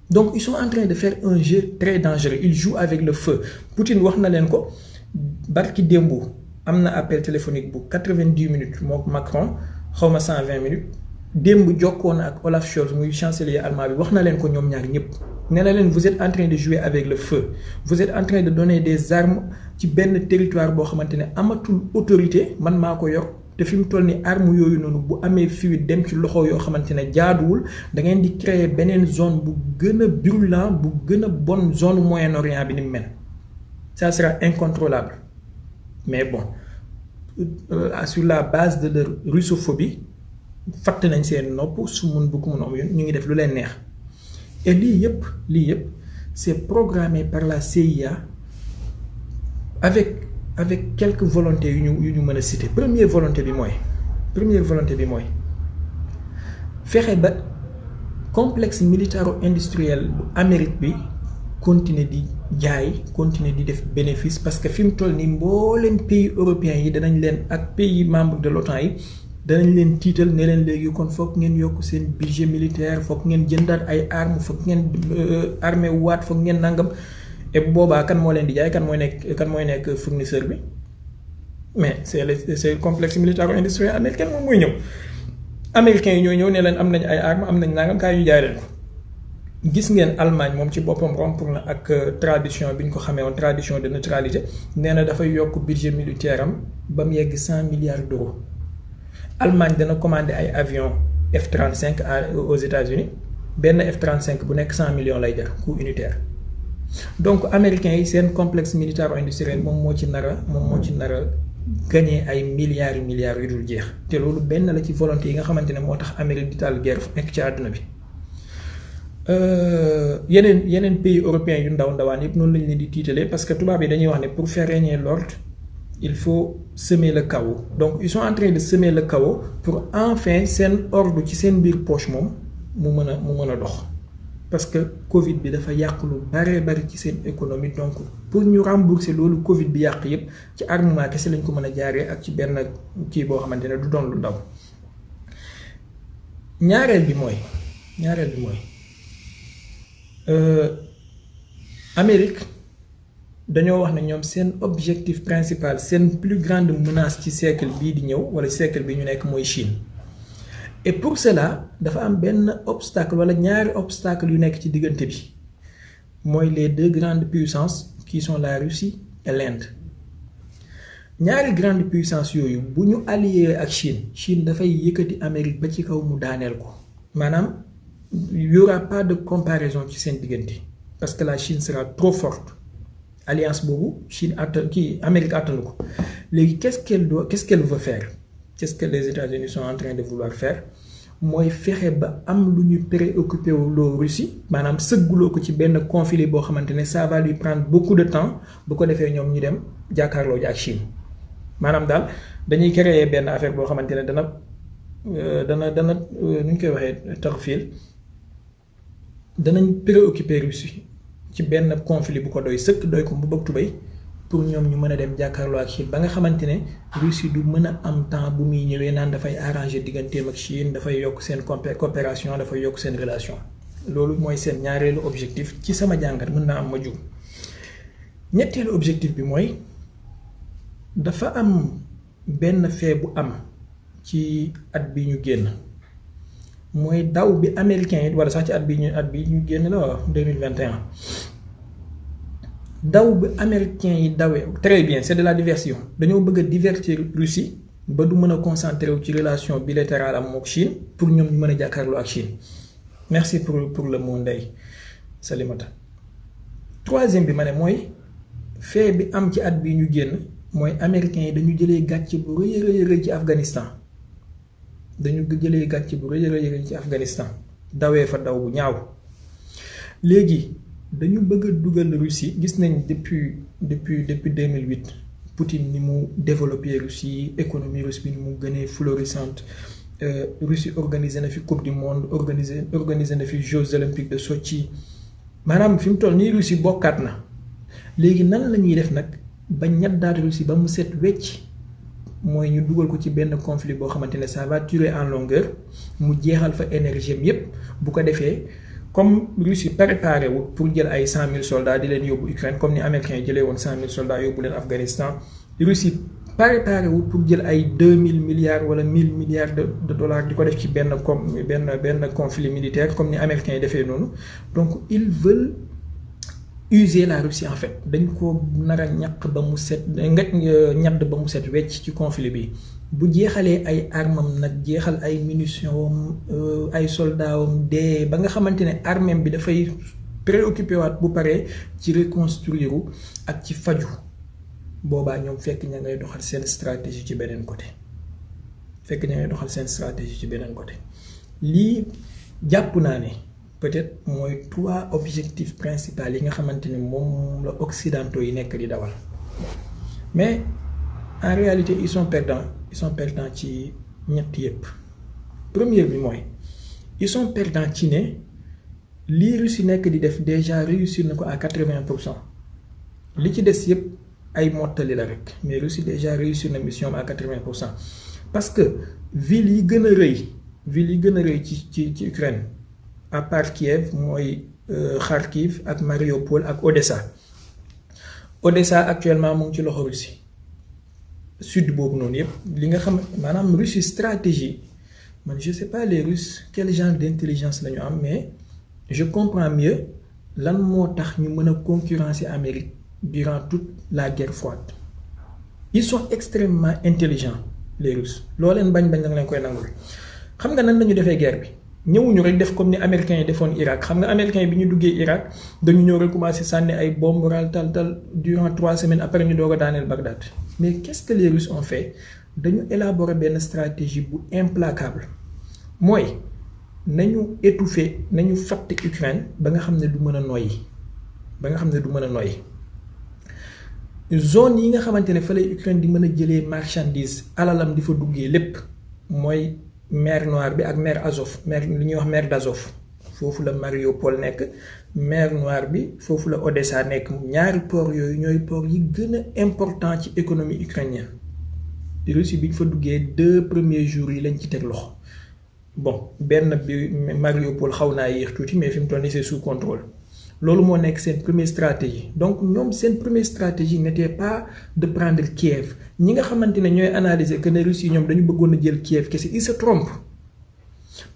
Donc ils sont en train de faire un jeu très dangereux, ils jouent avec le feu. Poutine wax na leen ko barki démb am na appel téléphonique bu 90 minutes mook Macron xawma 120 minutes démb jokkoon ak Olaf Scholz muy chancelier allemand bi wax na leen ko ñoom ñaar ñëpp nee na leen vous êtes en train de jouer avec le feu, vous êtes en train de donner des armes ci benn territoire boo xamante ne amatul autorité, man maa ko yor te fi mu toll ni arme yooyu noonu bu amee fuite dem ci loxo yoo xamante ne jaaduwul da ngeen di créer beneen zone bu gën a brûlant bu gën a bonne zone Moyen-Orient bi ni mu mel, ça sera incontrôlable. Mais bon, sur la base de leur russophobie fàtte nañ seen nopp su mun bu ko mun am ñu ngi def lu leen neex. Et lii yëpp c'est programmé par la CIA avec quelques volontés yu ñu mën a citer. Première volonté bi mooy fexe ba complexe militaro-industriel bu Amérique bi continuer di jaay, continuer di def bénéfice, parce que fi mu toll nii mbooleem pays européens yi danañ leen ak pays membres de l'OTAN yi danañ leen tiital ne leen léegi kon foog ngeen yokk seen budget militaire, foog ngeen jëndaat ay armes, foog ngeen armé waat, foog ngeen nangam. Et boobaa kan moo leen di jaay, kan mooy nekk fournisseur bi, mais c'est le complexe militaro-industriel américain moom mooy ñëw. Américains yi ñooy ñëw ne leen am nañ ay armes, am nañ nangam, kaay ñu jaay leen ko. Gis ngeen Allemagne moom ci boppam rompre na ak tradition bi ñu ko xamee woon, tradition de neutralité, nee na dafay yokk budget militaire am ba mu yegg 100 milliards d'euros. Allemagne dana commandé ay avions F-35 aux États-Unis, benn F-35 bu nekk 100 millions lay jar coût unitaire. Donc américains yi seen complexe militaro-industriel moom moo ci nar a gagné ay milliards yu dul jeex, te loolu benn la ci volonté yi nga xamante ne moo tax Amérique di taal guerre fu nekk ci àdduna bi. yeneen pays européens yu ndawaan yëpp noonu lañ leen di tiitalee, parce que tubaab yi dañuy wax ne pour faire régner l'ordre il faut semer le chaos. Donc ils sont en train de semer le chaos pour enfin seen ordre ci seen biir poche moom mu mën a dox, parce que Covid bi dafa yàq lu bari ci seen économie. Donc pour ñu rembourser loolu Covid bi yàq yëpp ci armement kese lañ ko mën a jaaree ak ci benn kii boo xamante ne du doon lu ndaw. ñaareel bi mooy Amérique dañoo wax ne ñoom seen objectif principal, seen plus grande menace ci siècle bii di ñëw wala siècle bi ñu nekk mooy Chine. Et pour cela dafa am benn obstacle wala ñaari obstacle yu nekk ci diggante bi mooy les deux grandes puissances qui sont la Russie et l'Inde. ñaari grandes puissances yooyu bu ñu allié ak Chine dafay yëkkati Amérique ba ci kaw mu daaneel ko, maanaam il y aura pas de comparaison ci seen diggante, parce que la Chine sera trop forte. Alliance boobu Amérique attanu ko. Léegi qu'est-ce qu'elle veut faire, qu'est-ce que les États-Unis sont en train de vouloir faire, mooy fexe ba am lu ñu préoccupé loo Russie, maanaam sëgguloo ko ci benn conflit boo xamante ne ça va lui prendre beaucoup de temps, bu ko defee ñoom ñu dem jàkkaarloo ji ak Chine. Maanaam daal dañuy créer benn affaire boo xamante ne dana nu ñu koy waxee tarfil, danañ préoccupé Russie ci benn conflit bu ko doy sëkk, doy ko bu bëgg tubéy, pour ñoom ñu mën a dem jàkkaarloo ak Chine ba nga xamante ne Russie du mën a am temps bu muy ñëwee naan dafay arranger digganteem ak Chine, dafay yokk seen coopération, dafay yokk seen relation. Loolu mooy seen ñaareelu objectif ci sama jàngat, mën naa am ma jug. ñetteelu objectif bi mooy dafa am benn fait bu am ci at bi ñu génn, mooy daw bi américain yi wala sax ci at bi ñu génn la 2021 daw bi américain yi dawee très bien c'est de la diversion dañoo bëgg a divertir Russie ba du mën a concentrer wu ci relation bilatérale am mook Chine pour ñoom ñu mën a jàkkaarloo ak Chine merci pour le mot Ndeye Salimata. Troisième bi ma ne mooy fait bi am ci at bi ñu génn mooy américains yi dañu jëlee gàcce bu rëy a rëy ci Afghanistan dañu jëlee gàcce bu rëy a rëy ci Afghanistan dawee fa daw bu ñaaw léegi dañu bëgg a dugal Russie gis nañ depuis 2008 Poutine ni mu développé Russie économie russe bi ni mu gënee florissante Russie organisé na fi coupe du monde organisé na fi Jeux olympiques de Sochi maanaam fi mu toll nii Russie bokkaat na léegi nan la ñuy def nag ba ñaddaat Russie ba mu set wecc mooy ñu dugal ko ci benn conflit boo xamante ne ça va durer en longueur mu jeexal fa énergie am yépp bu ko defee comme Russie préparé wul pour jël ay 100 000 soldats di leen yóbbu Ukraine comme ni américains yi jëlee woon 100 000 soldats yóbbu leen Afghanistan Russie préparé wul pour jël ay 2000 milliards wala 1000 milliards de dollars di ko def ci benn conflit militaire comme ni américains yi defee noonu donc ils veulent user la Russie en fait dañ ko nar a ñàq ba mu set ñadd ba mu set wecc ci conflit bi bu jeexalee ay armam nag jeexal ay munitions ay soldats dee ba nga xamante ne armée bi dafay préoccupé waat bu paree ci reconstruire ak ci faju boobaa ñoom fekk ña ngay doxal seen stratégie ci beneen côté lii jàpp naa ne peut-être mooy 3 objectifs principaux yi nga xamante ne moom la occidentaux yi nekk di dawal mais en réalité ils sont perdants ci ñett yépp première bi mooy ils sont perdants ci ne lii Russie nekk di def déjà réussir na ko à 80%. li ci des yépp ay mottali la rek mais Russie déjà réussir na mission à 80% parce que ville yi gën a rëy ci Ukraine à part Kiev mooy Kharkiv ak Mariupol ak Odessa actuellement mu ngi ci loxo Russie sud boobu noonu yépp li nga xam maanaam Russie stratégie man je sais pas les Russes quel genre d'intelligence la ñu am mais je comprends mieux lan moo tax ñu mën a concurrencer Amérique durant toute la guerre froide ils sont extrêmement intelligents les Russes loo leen bañ da nga leen koy nangul xam nga nan lañu defee guerre bi ñëwuñu rek def comme ni américains yi defoon Irak xam nga américains yi bi ñu duggee Irak dañu ñëw rek commencé sànni ay bombes tal durant 3 semaines après ñu doog a daaneel Bagdad mais qu'est-ce que les Russes ont fait dañu élaborer benn stratégie bu implacable mooy nañu étouffer nañu fatt Ukraine ba nga xam ne du mën a noyyi zone yi nga xamante ne fa lay Ukraine di mën a jëlee marchandise alalam di fa duggee lépp mooy mer Noire bi ak mer Azov li ñuy wax mer d'Azov foofu la Mariupol nekk mer Noire bi foofu la Odessa nekk ñaari port yooyu ñooy port yi gën a important ci économie ukrainienne Russie bi ñu fa duggee 2 premiers jours yi lañ ci teg loxo bon benn bi Mariupol xaw naa yéex tuuti mais fi mu toll nii c'est sous contrôle loolu moo nekk seen première stratégie donc ñoom seen première stratégie n'était pas de prendre Kiev ñi nga xamante ne ñooy analyser que ne Russie ñoom dañu bëggoon a jël Kiev kese il se trompe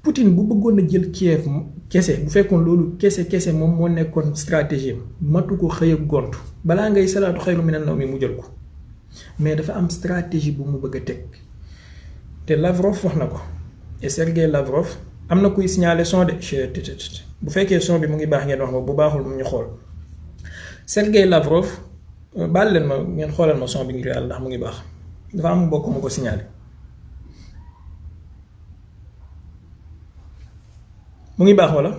Poutine bu bëggoon a jël Kiev kese bu fekkoon loolu kese moom moo nekkoon stratégie matu ko xëy ak gont balaa ngay salaatu xayru minan nawmi mu jël ko mais dafa am stratégie bu mu bëgg a teg te Lavrov wax na ko et Sergei Lavrov am na kuy signaler son de bu fekkee son bi mu ngi baax ngeen wax ma bu baaxul mu ñu xool Sergei Lavrov baal leen ma ngeen xoolal ma son bi ngir yàlla ndax mu ngi baax dafa am mbokk mu ko signaler mu ngi baax wala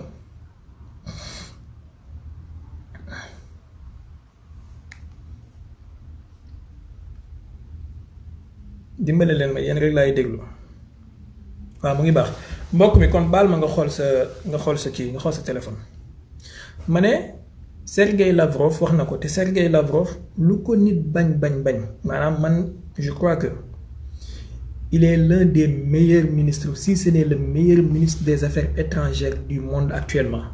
dimbale leen ma yéen rek laay déglu waaw mu ngi baax mbokk mi kon baal ma nga xool sa téléphone ma ne Sergei Lavrov wax na ko te Sergei Lavrov lu ko nit bañ maanaam man je crois que il est l'un des meilleurs ministres si ce n'est le meilleur ministre des affaires étrangères du monde actuellement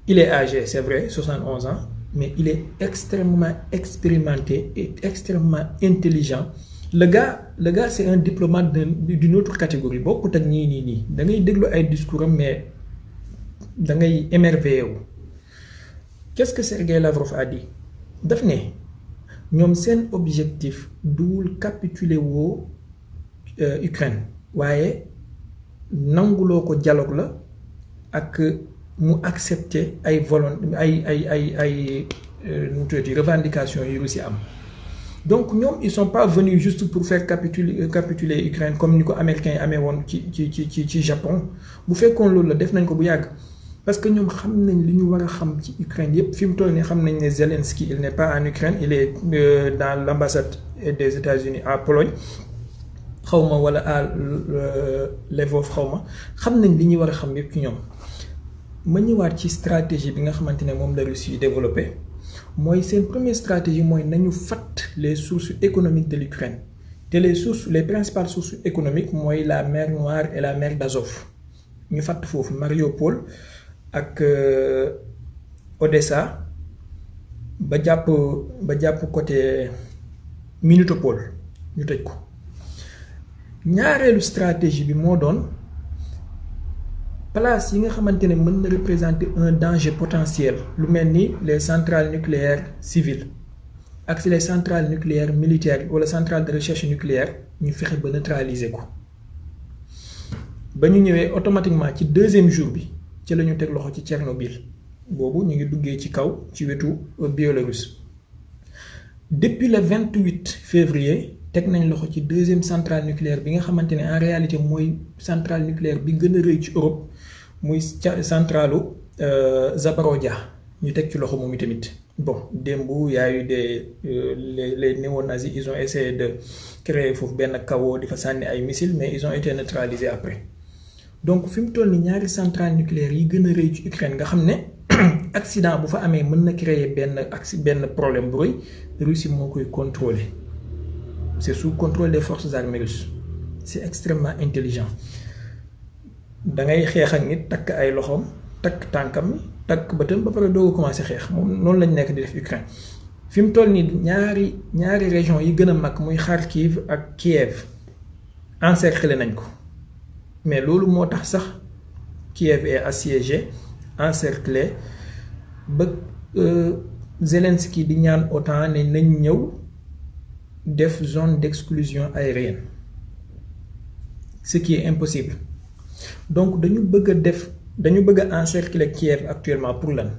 il est âgé c'est vrai 71 ans mais il est extrêmement expérimenté et extrêmement intelligent. Le gars c'est un diplomate d'une autre catégorie. Beaucoup de gens da ngay déglu ay discours mais da ngay émerveillé wu qu'est-ce que Sergei Lavrov a dit daf ne ñoom seen objectif duwul capituler woo Ukraine waaye nanguloo ko dialogue la ak mu accepter ay revendications yu Russie am. Donc ñoom ils sont pas venus juste pour faire capituler Ukraine comme ni ko américains yi amee woon ci Japon bu fekkoon loolu la def nañ ko bu yàgg parce que ñoom xam nañ li ñu war a xam ci Ukraine yépp fi mu toll nii xam nañ ne Zelensky il n'est pas en Ukraine, il est dans l'ambassade des États-Unis à Pologne xawma wala à Lvov xawma xam nañ li ñuy war a xam yépp ci ñoom. ma ñëwaat ci stratégie bi nga xamante ne moom la Russie développé mooy seen première stratégie mooy nañu fat les sources économiques de l'Ukraine te les principales sources économiques mooy la mer Noire et la mer d'Azov ñu fat foofu Mariupol ak Odessa ba jàpp côté Melitopol ñu tëj ko. ñaareelu stratégie bi moo doon place yi nga xamante ne mën na représenter un danger potentiel lu mel ni les centrales nucléaires civiles ak les centrales nucléaires militaires wala centrales de recherche nucléaire ñu fexe ba neutraliser ko. ba ñu ñëwee automatiquement ci deuxième jour bi ci la ñu teg loxo ci Tchernobyl boobu ñu ngi duggee ci kaw ci wetu Biélorusse. Depuis le 28 février teg nañ loxo ci deuxième centrale nucléaire bi nga xamante ne en réalité mooy centrale nucléaire bi gën a rëy ci Europe muy centralu Zaporozhia ñu teg ci loxo moom itamit. Bon démb y a eu les néo-nazis ils ont essayé de créer foofu benn chaos di fa sànni ay missiles mais ils ont été neutralisés après. Donc fi mu toll ni ñaari centrale nucléaire yi gën a rëy ci Ukraine nga xam ne accident bu fa amee mën na créer benn problème bu rëy Russie moo koy contrôler. C'est sous contrôle des forces armées russes. C'est extrêmement intelligent. Da ngay xeex ak nit takk ay loxoom takk tànkam mi takk bëtam ba pare doogu commencé xeex moom noonu lañ nekk di def Ukraine. fi mu toll nii ñaari région yi gën a mag muy Kharkiv ak Kiev encerclé nañ ko mais loolu moo tax sax Kiev est assiégé encerclé ba Zelensky di ñaan OTAN ne nañ ñëw def zone d'exclusion aérienne ce qui est impossible. Donc dañu bëgg a encercler Kiev actuellement pour lan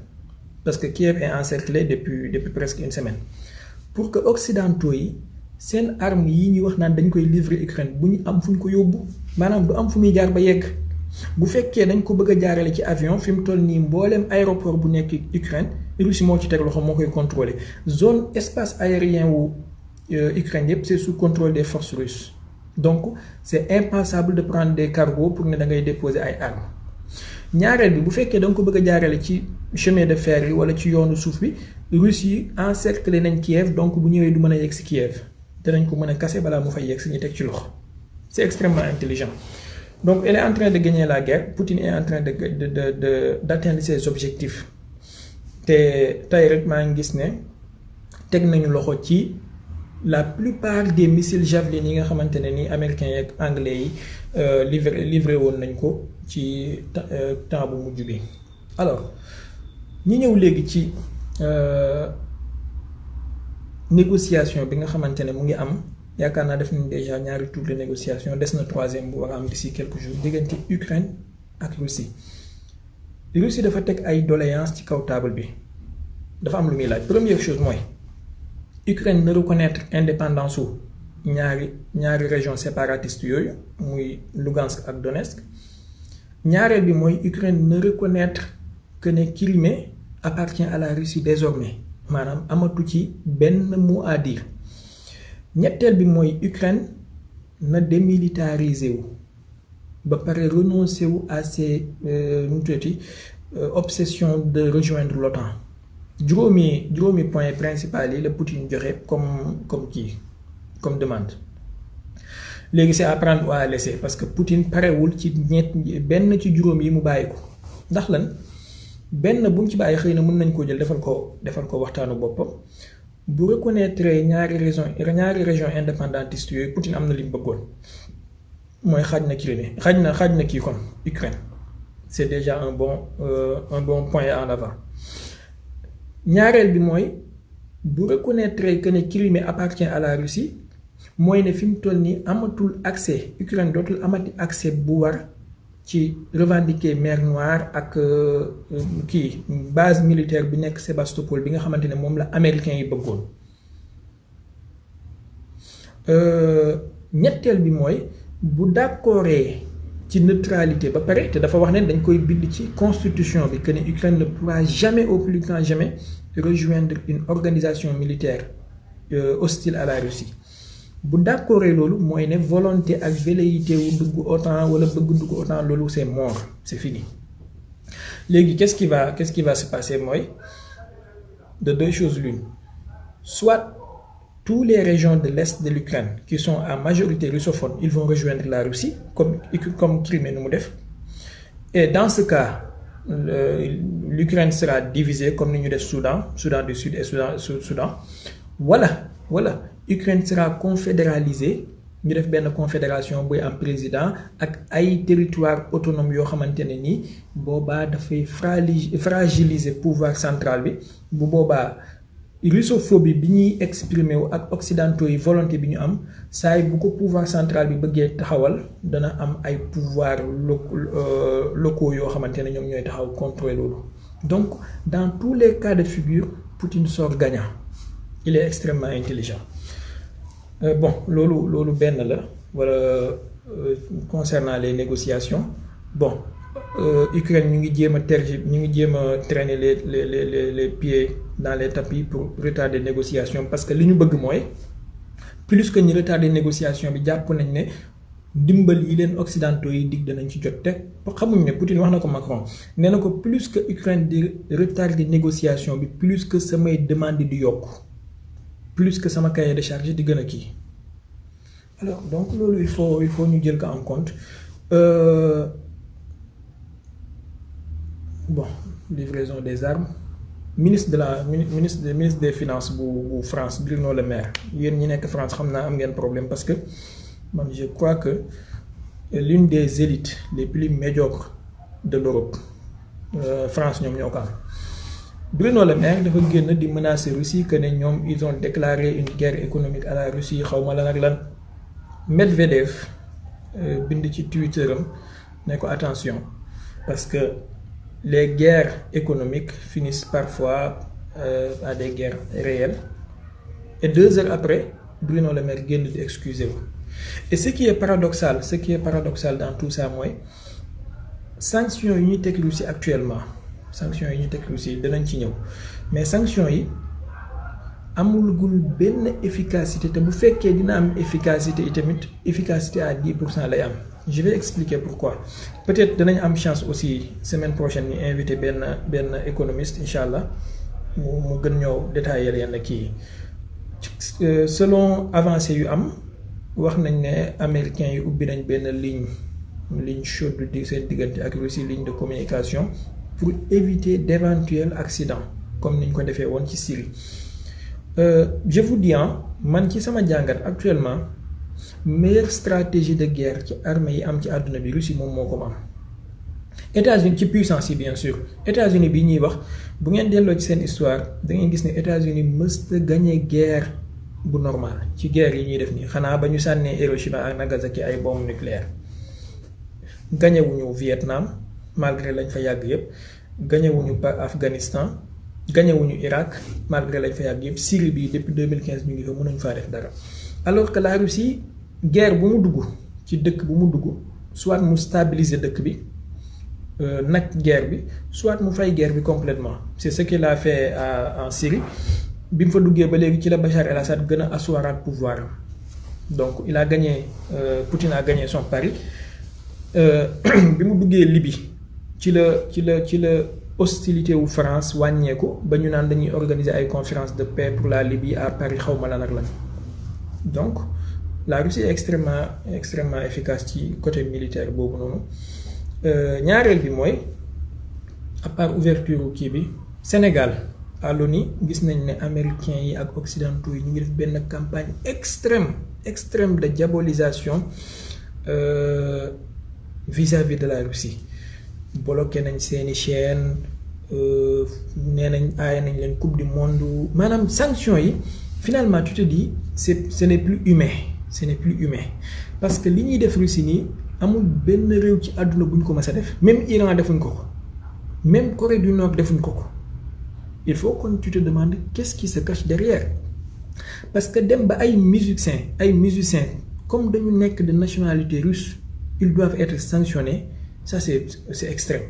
parce que Kiev est encerclé depuis presque une semaine pour que occidentaux yi seen armes yi ñuy wax naan dañ koy livrer Ukraine bu ñu am fu ñu ko yóbbu maanaam du am fu muy jaar ba yegg bu fekkee dañ ko bëgg a jaarale ci avion fi mu toll nii mbooleem aéroport bu nekk Ukraine Russie moo ci teg loxo moo koy contrôler zone espace aérien wu Ukraine yépp c'est sous contrôle des forces russes donc c'est impensable de prendre des cargos pour ne da ngay déposer ay armes. ñaareel bi bu fekkee da nga ko bëgg a jaarale ci chemin de fer yi wala ci yoonu suuf bi Russie yi encercler nañ Kiev donc bu ñëwee du mën a yegg si Kiev danañ ko mën a casser balaa mu fay yegg si ñu teg ci loxo. C'est extrêmement intelligent. Donc elle est en train de gagner la guerre. Poutine est en train d'atteindre ses objectifs. te tey rek maa ngi gis ne teg nañu loxo ci la plupart des missiles Javelin yi nga xamante ne ni américains yeeg anglais yi livré woon nañ ko ci temps bu mujj bi. Alors ñi ñëw léegi ci négociation bi nga xamante ne mu ngi am yaakaar naa def nañ déjà ñaari tour de négociation des na troisième bu war a am d'ici quelques jours diggante Ukraine ak Russie. Russie dafa teg ay doléances ci kaw table bi dafa am lu muy laaj. Première chose mooy Ukraine na reconnaître indépendance su ñaari région séparatiste yooyu muy Lugansk ak Donetsk. ñaareel bi mooy Ukraine na reconnaître que ne Crimée appartient à la Russie désormais maanaam amatu ci benn mot à dire. ñetteel bi mooy Ukraine na démilitariser wu ba pare renoncer wu à ses obsession de rejoindre l'OTAN. juróomi point principal yi la Poutine joxe comme demande. léegi c'est à prendre ou à laisser parce que Poutine parewul ci benn ci juróom yi mu bàyyi ko ndax lan benn bu mu ci bàyyi xëy na mën nañ koo jël defal ko waxtaanu boppam. bu reconnaître ñaari région indépendantiste yooyu Poutine am na li mu bëggoon mooy xaaj na Crimée xaaj na kii kon Ukraine c'est déjà un bon point en avant. ñaareel bi mooy bu reconnaître que ne Crimée appartient à la Russie mooy ne fi mu toll nii amatul accès Ukraine dootul amati accès bu war ci revendiquer mer Noire ak kii base militaire bi nekk Sébastopol bi nga xamante ne moom la américains yi bëggoon. ñetteel bi mooy bu d'accordee ci neutralité ba pare te dafa wax ne dañ koy bind ci constitution bi que ne Ukraine ne pourra jamais au plus grand jamais rejoindre une organisation militaire hostile à la Russie. bu d'accordee loolu mooy ne volonté ak velléité wu dugg OTAN wala bëgg dugg OTAN loolu c'est mort, c'est fini. léegi qu'est-ce qui va se passer mooy de deux choses l'une, soit tous les régions de l'est de l'Ukraine qui sont à majorité russophone, ils vont rejoindre la Russie comme Crimée nu mu def, et dans ce cas l'Ukraine sera divisée comme ni ñu def Soudan du Sud et Soudan. Voilà, Ukraine sera confédéralisée, ñu def benn confédération buy am président ak ay territoire autonome yoo xamante ne nii boobaa dafay fragiliser pouvoir central bi. Bu boobaa russophobie bi ñuy exprimer wu ak occidentaux yi volonté bi ñu am saa bu ko pouvoir central bi bëggee taxawal dana am ay pouvoir locaux yoo xamante ne ñoom ñooy taxaw contrôler loolu. Donc dans tous les cas de figure Poutine sort gagnant. Il est extrêmement intelligent. Bon, lolu ben la wala concernant les négociations. Bon, Ukraine ñu ngi jéma traîner les pieds dans les tapis pour retarder les négociations parce que li ñu bëgg moy plus que ñu retarder les négociations bi japp nañ né dimbal yi leen occidentaux yi dig danañ ci jot te xamuñ ne Poutine wax na ko Macron nee na ko plus que Ukraine di retarder les négociations bi plus que samay demande di yokk. Plus que sama cahier de charge di gën a kii. Alors donc loolu il faut ñu jël ko en compte. Bon, livraison des armes. Ministre des finances bu France Bruno Le Maire yéen ñi nekk France xam naa am ngeen problème parce que man je crois que l'une des élites les plus médiocres de l'Europe France ñoom ñoo ko am. Bruno Le Maire dafa génn di menacer Russie que ne ñoom ils ont déclaré une guerre économique à la Russie xawma lan ak lan. Medvedev bind ci Twitter am ne ko attention parce que les guerres économiques finissent parfois à des guerres réelles. Et 2 heures après Bruno Le Maire génn di excuser wu. Et ce qui est paradoxal dans tout ça mooy sanctions yi ñuy teg Russie actuellement. Sanctions yi ñu teg Russie danañ ci ñëw mais sanctions yi amulgul benn efficacité te bu fekkee dina am efficacité yi tamit efficacité à 10% lay am. Je vais expliquer pourquoi. Peut-être danañ am chance aussi semaine prochaine ñu inviter benn économiste inchallah mu gën ñëw détailler yenn kii selon avancée yu am wax nañ ne américains yi ubbi nañ benn ligne chaude di seen diggante ak Russie, ligne de communication pour éviter d'éventuels accidents comme niñ ko defee woon ci Syrie. Je vous dis man ci sama jàngat actuellement meilleure stratégie de guerre ci armée yi am ci àdduna bi Russie moom moo ko am. États-Unis ci puissance yi bien sûr États-Unis bi ñuy wax bu ngeen delloo ci seen histoire da ngeen gis ne États-Unis mësta gagné guerre bu normal ci guerre yi ñuy def nii xanaa ba ñu sànnee Hiroshima ak Nagasaki ay bombes nucléaires. Gagné wuñu Vietnam malgré lañ fa yàgg yépp, gagné wuñu Afghanistan, gagné wuñu Irak malgré lañ fa yàgg yépp, Syrie bi depuis 2015 ñu ngi fa mënuñ faa def dara. Alors que la Russie guerre bu mu dugg ci dëkk bu mu dugg soit mu stabiliser dëkk bi nag guerre bi soit mu fay guerre bi complètement. C'est ce qu'il a fait en Syrie. Bi mu fa duggee ba léegi ci la Bachar el-Assad gën a asseoir pouvoir. Donc il a gagné, Poutine a gagné son pari. Bi mu duggee Libye ci la hostilité wu France wàññeeku ba ñu naan dañuy organiser ay conférence de paix pour la Libye à Paris xawma lan ak lan. Donc la Russie est extrêmement efficace ci côté militaire boobu noonu. Ñaareel bi mooy à part ouverture kii bi Sénégal à l'ONU gis nañ ne américains yi ak occidentaux yi ñu ngi def benn campagne extrême de diabolisation vis-à-vis de la Russie. Bloqué nañ seeni chaîne nee nañ aaye nañ leen coupe du monde maanaam sanction yi finalement tu te dis ce n'est plus humain ce n'est plus humain parce que li ñuy def Russie nii amul benn réew ci àdduna bu ñu ko mës a def même Iran defuñ ko ko même Corée du Nord defuñ ko ko il faut que tu te demandes qu'est-ce qui se cache derrière parce que dem ba ay musiciens comme dañu nekk de nationalité russe ils doivent être sanctionnés ça c'est extrême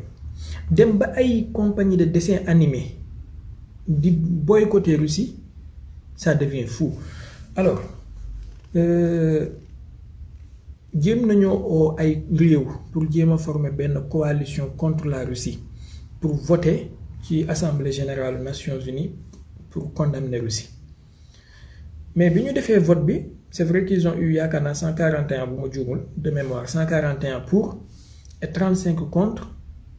dem ba ay compagnie de dessin animé di boycotter Russie ça devient fou alors jéem nañoo oo ay réew pour jéem a former benn coalition contre la Russie pour voter ci assemblée générale des Nations Unies pour condamner Russie mais bi ñu defee vote bi c'est vrai qu'ils ont eu yaakaar naa 141 bu ma juumul de mémoire 141 pour et 35 contre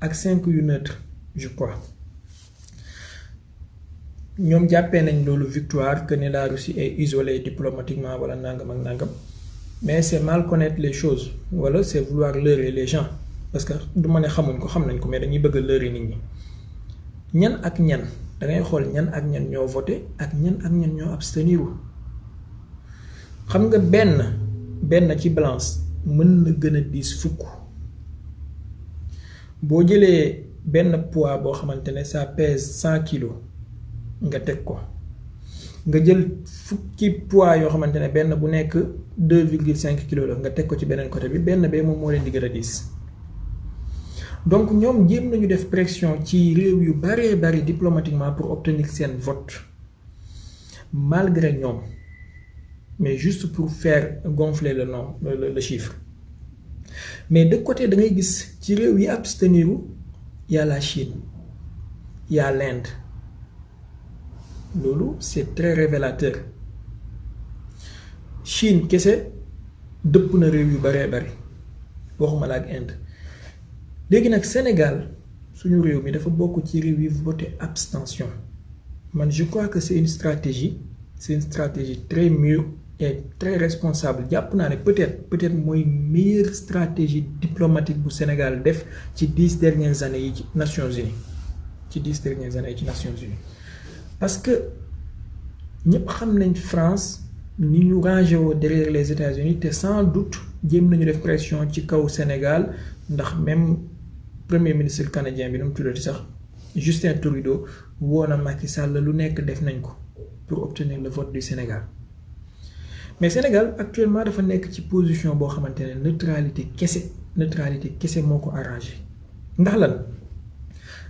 ak 5 yu neutre je crois ñoom jàppee nañ loolu victoire que ne la Russie est isolée diplomatiquement wala nangam ak nangam mais c'est mal connaître les choses wala c'est vouloir leurrer les gens parce que du ma ne xamuñ ko xam nañ ko mais dañuy bëgg a leurrer nit ñi ñan ak ñan da ngay xool ñan ak ñan ñoo voté ak ñan ñoo abstenir xam nga benn ci balance mën na gën a diis fukk boo jëlee benn poids boo xamante ne ça pèse 100 kilos nga teg ko nga jël fukki poids yoo xamante ne benn bu nekk 2,5 kilos la nga teg ko ci beneen côté bi benn bee moom moo leen di gën a diis donc ñoom jéem nañu def pression ci réew yu bari diplomatiquement pour obtenir seen vote malgré ñoom mais juste pour faire gonfler le nom le chiffre mais de côté da ngay gis ci réew yi abstenir y a la Chine y a l'Inde loolu c'est très révélateur Chine kese dëpp na réew yu bari waxuma la ak Inde léegi nag Sénégal suñu réew mi dafa bokk ci réew yi voté abstention man je crois que c'est une stratégie très mûre et très responsable jàpp naa ne peut-être mooy meilleure stratégie diplomatique bu Sénégal def ci 10 dernières années yi ci Nations Unies parce que ñëpp xam nañ France ni ñu rangé woo derrière les États-Unis te sans doute jéem nañu def pression ci kaw Sénégal ndax même premier ministre canadien bi nu mu tuddati sax Justin Trudeau woo na Macky Sall lu nekk def nañ ko pour obtenir le vote du Sénégal mais Sénégal actuellement dafa nekk ci position boo xamante ne neutralité kese moo ko arrangé ndax lan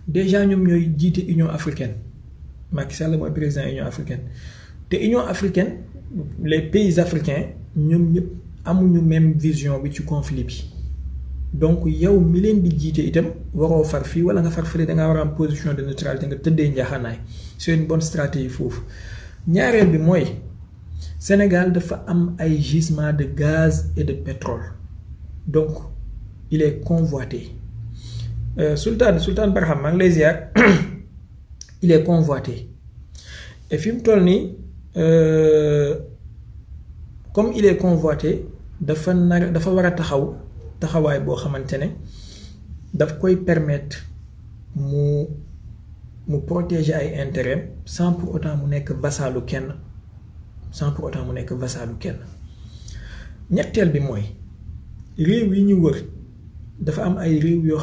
déjà ñoom ñooy jiite Union africaine Macky Sall mooy président Union africaine te Union africaine les pays africains ñoom ñëpp amuñu même vision bi ci conflit bi donc yow mi leen di jiite itam waroo far fii wala nga far fële da ngaa war a am position de neutralité nga tëddee njaaxanaay c'est une bonne stratégie foofu ñaareel bi mooy Sénégal dafa am ay gisements de gaz et de pétrole donc il est convoité Sultan Barham maa ngi lay ziar il est convoité et fi mu toll nii comme il est convoité dafa war a taxawaay boo xamante ne daf koy permettre mu protéger ay intérêts sans pour autant mu nekk vassalu kenn ñetteel bi mooy réew yi ñu wër dafa am ay réew yoo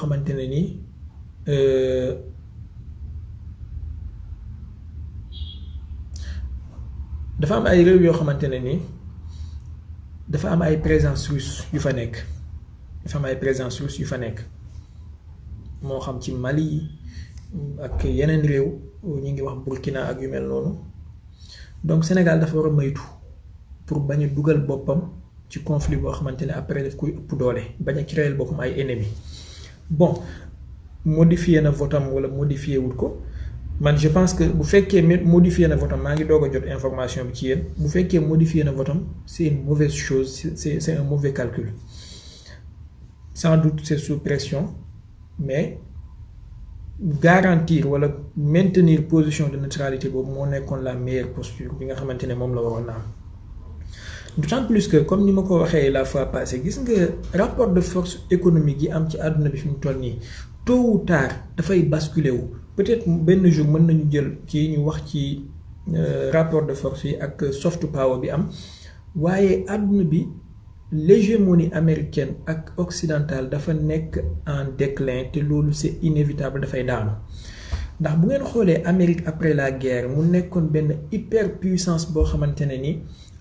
xamante ne nii dafa am ay présence russe yu fa nekk moo xam ci Mali ak yeneen réew ñu ngi wax Burkina ak yu mel noonu donc Sénégal dafa war a maytu pour bañ a dugal boppam ci conflit boo xamante ne après daf koy ëpp doole bañ a créer boppam ay ennemis bon modifier na votam wala modifier wul ko man je pense que bu fekkee modifier na votam maa ngi doog a jot information bi ci yéen bu fekkee modifier na votam c'est une mauvaise chose c'est un mauvais calcul sans doute c'est sous pression mais garantir wala maintenir position de neutralité boobu moo nekkoon la meilleure posture bi nga xamante ne moom la waroon na am d'autant plus que comme ni ma ko waxee la fois passée gis nga rapport de force économique yi am ci àdduna bi fi mu toll nii tôt ou tard dafay basculer wu peut-être benn jour mën nañu jël kii ñu wax ci rapport de force yi ak soft power bi am waaye àdduna bi l'hégémonie américaine ak occidentale dafa nekk en déclin te loolu c'est inévitable dafay daanu ndax bu ngeen xoolee Amérique après la guerre mu nekkoon benn hyperpuissance boo xamante ne ni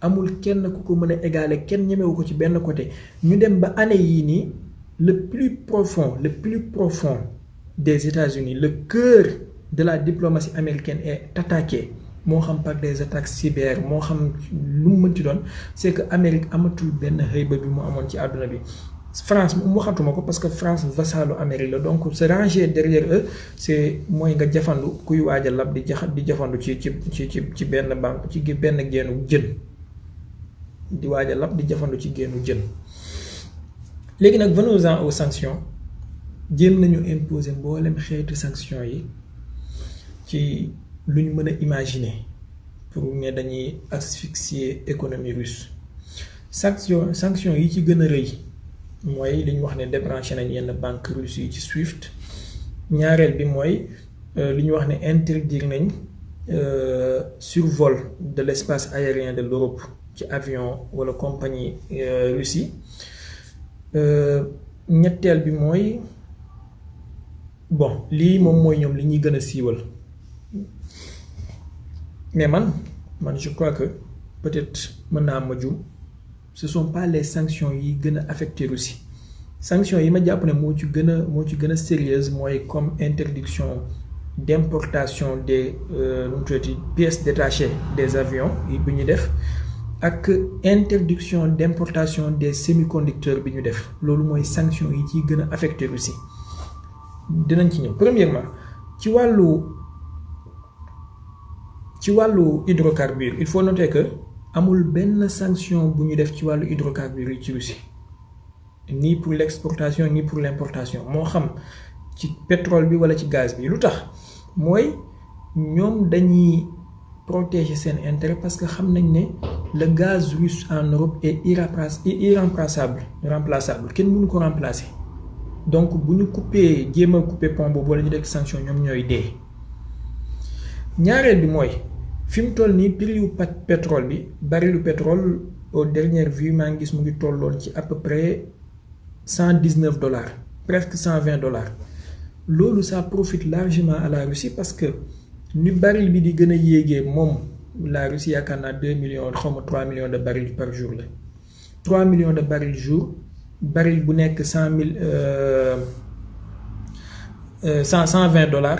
amul kenn ku ko mën a égaler kenn ñemewu ko ci benn côté ñu dem ba année yii nii le plus profond des États-Unis le cœur de la diplomatie américaine est attaqué moo xam par des attaques cyber moo xam lu mu mënti doon c'est que Amérique amatul benn xëyba bi mu amoon ci àdduna bi France mu waxatuma ko parce que France vassalu Amérique la donc se ranger derrière eux c'est mooy nga jafandu kuy waaj a lab di jafandu ci benn banque ci benn génnu jën di waaj a lab di jafandu ci génnu jën léegi nag venons-en aux sanctions jéem nañu imposer mboolem xeetu sanctions yi ci lu ñu mën a imaginer pour ne dañuy asphyxier économie russe sanction yi ci gën a rëy mooy li ñu wax ne débranché nañ yenn banque russe yi ci SWIFT ñaareel bi mooy li ñu wax ne interdire nañ survol de l'espace aérien de l'Europe ci avion wala compagnie russe yi ñetteel bi mooy bon lii moom mooy ñoom li ñuy gën a siiwal mais man je crois que peut-être mën naa ma juum ce sont pas les sanctions yi gën a affecté Russie sanctions yi ma jàpp ne moo ci gën a sérieuse mooy comme interdiction d'importation des pièces détachées des avions yi bi ñu def ak interdiction d'importation des semi-conducteurs bi ñu def loolu mooy sanction yi ciy gën a affecté Russie dinañ ci ñëw premièrement ci wàllu hydrocarbures il faut noter que amul benn sanction bu ñu def ci wàllu hydrocarbures yi ci Russie ni pour l'exportation ni pour l'importation moo xam ci pétrole bi wala ci gaz bi lu tax mooy ñoom dañuy protéger seen intérêt parce que xam nañ ne le gaz russe en Europe est irremplaçable kenn mënu ko remplacer donc bu ñu jéem a couper pont boobu wala ñu def sanction ñoom ñooy dee ñaareel bi mooy fi mu toll nii prix yu pétrole bi barilu pétrole aux dernières vues maa ngi gis mu ngi tolloon ci à peu près $119 presque $120 loolu ça profite largement à la Russie parce que ni baril bi di gën a yéegee moom la Russie yaakaar naa 2 millions xaw ma 3 millions de barils par jour la 3 millions de barils jour baril bu nekk $120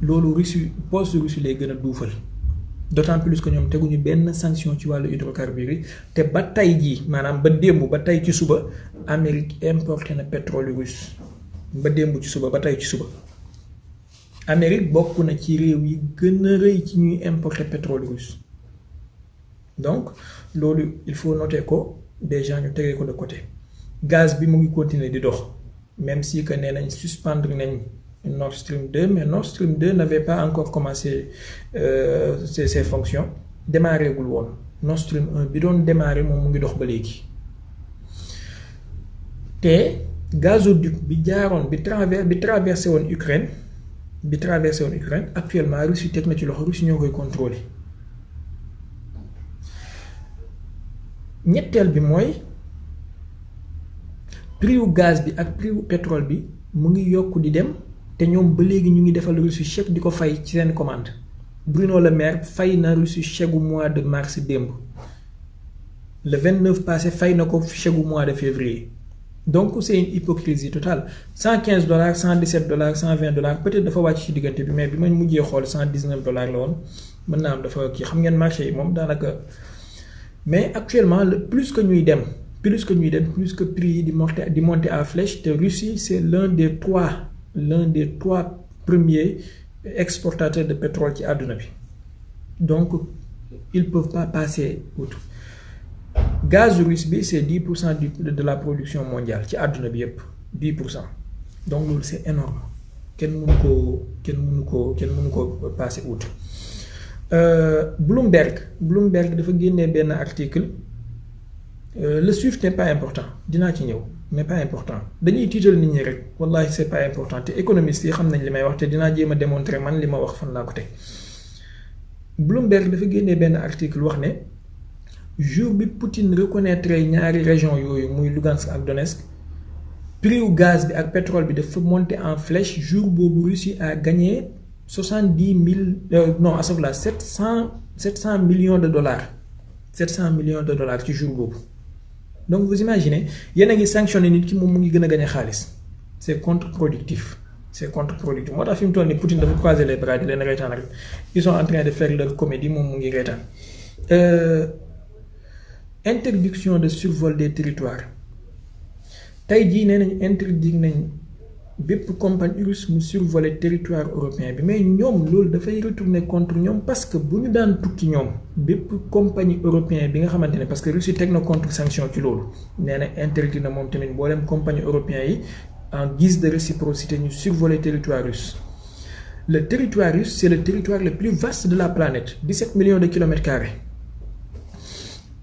loolu Russie poste Russie lay gën a duufal d'autant plus que ñoom teguñu benn sanction ci wàllu hydrocarbures yi te ba tey jii maanaam ba démb ba tey ci suba Amérique importé na pétrole russe ba démb ci suba ba tey ci suba Amérique bokk na ci réew yi gën a rëy ci ñuy importer pétrole russe donc loolu il faut noter ko déjà ñu tegee ko de côté gaz bi mu ngi continuer di dox même si que nee nañ suspendre nañ Nord Stream 2 mais Nord Stream 2 n'avait pas encore commencé ses fonctions démarré gul woon Nord Stream 1 bi doon démarré moom mu ngi dox ba léegi te gazoduc bi jaaroon bi traversé woon Ukraine actuellement Russie teg na ci loxo Russie ñoo koy contrôler ñetteel bi mooy prix wu gaz bi ak prix wu pétrole bi mu ngi yokk di dem te ñoom ba léegi ñu ngi defal Russie chèque di ko fay ci seen commande Bruno Le Maire fay na Russie chèque gu mois de mars démb le 29 passé fay na ko chèque gu mois de février donc c'est une hypocrisie totale $115 $117 $120 peut-être dafa wàcc ci diggante bi mais bi ma mujjee xool $119 la woon mën naa am dafa kii xam ngeen marché yi moom daanaka mais actuellement plus que prix yi di monter à flèche te Russie c'est l'un des trois premiers exportateurs de pétrole ci àdduna bi donc ils peuvent pas passer outre gaz russe bi c'est 10% de la production mondiale ci àdduna bi yépp 10% donc loolu c'est énorme kenn mënu ko passer outre Bloomberg dafa génnee benn article le SWIFT n'est pas important dinaa ci ñëw mais pas important dañuy tiital nit ñi rek wallahi c'est pas important te économistes yi xam nañ li may wax te dinaa jéem a démontrer man li ma wax fan laa ko teg. Bloomberg dafa génnee benn article wax ne jour bi Poutine reconnaître ñaari région yooyu muy Lugansk ak Donetsk prix wu gaz bi ak pétrole bi dafa monter en flèche jour boobu Russie a gagné 70 000 non astafurlah 700 millions de dollars 700 millions de dollars ci jour boobu. Donc vous imaginez yéen a ngi sanctionné nit ki moom mu ngi gën a gagné xaalis c'est contre-productif moo tax fi mu toll nii Poutine dafa croiser les bras di leen reetaan rek ils sont en train de faire leur comédie moom mu ngi reetaan. Interdiction de survol des territoires tey jii nee nañ interdire nañ bépp compagnie russe mu survoler territoire européen bi mais ñoom loolu dafay retourner contre ñoom parce que bu ñu daan tukki ñoom bépp compagnie européen bi nga xamante ne parce que Russie teg na contre sanction ci loolu nee na interdire na moom tamit mboolem compagnie européen yi en guise de réciprocité ñu survoler territoire russe. Le territoire russe c'est le territoire le plus vaste de la planète 17 millions de kilomètres carrés.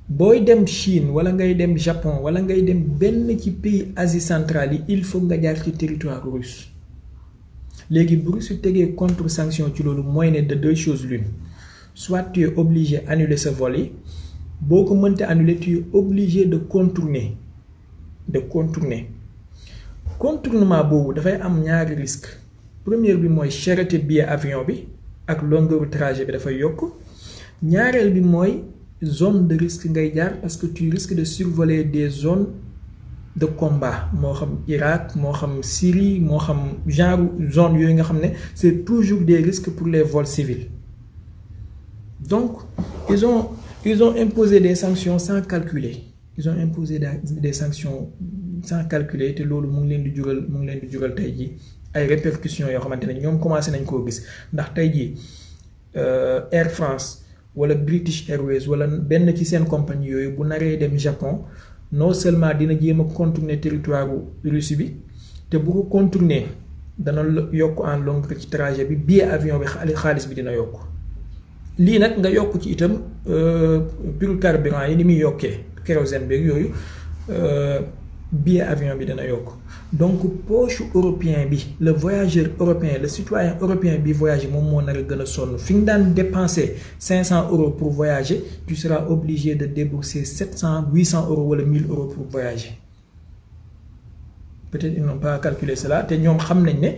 booy dem Chine wala ngay dem Japon wala ngay dem benn ci pays Asie centrale yi il faut nga jaar ci territoire russe léegi bu Russie tegee contre sanction ci loolu mooy ne de deux choses l'une soit tu es obligé annuler ce vol yi boo ko mënta annuler tu es obligé de contourner contournement boobu dafay am ñaari risque première bi mooy cherté billet avion bi ak longueur trajet bi dafay yokk ñaareel bi mooy zone de risque ngay jaar parce que tu risques de survoler des zones de combat moo xam Irak moo xam Syrie moo xam genre zone yooyu nga xam ne c'est toujours des risques pour les vols civils donc ils ont imposé des sanctions sans calculer des sanctions sans calculer te loolu mu ngi leen di jural tey jii ay répercussions yoo xamante ne ñoom commencé nañ koo gis ndax tey jii Air France wala British Airways wala benn ci seen compagnie yooyu bu naree dem Japon non seulement dina jéem a contourner territoire bu Russie bi te bu ko contourner dana yokk en longueur ci trajet bi billet avion bi xaalis bi dina yokk lii nag nga yokk ci itam prix carburant yi ni muy yokkee kérosène beeg yooyu billet avion bi dana yokk donc poche européen bi le voyageur européen le citoyen européen bi voyager moom moo nar a gën a sonn fi nga daan dépenser 500 € pour voyager tu seras obligé de débourser 700 800 € wala 1000 € pour voyager peut-être ils n'ont pas calculé cela te ñoom xam nañ ne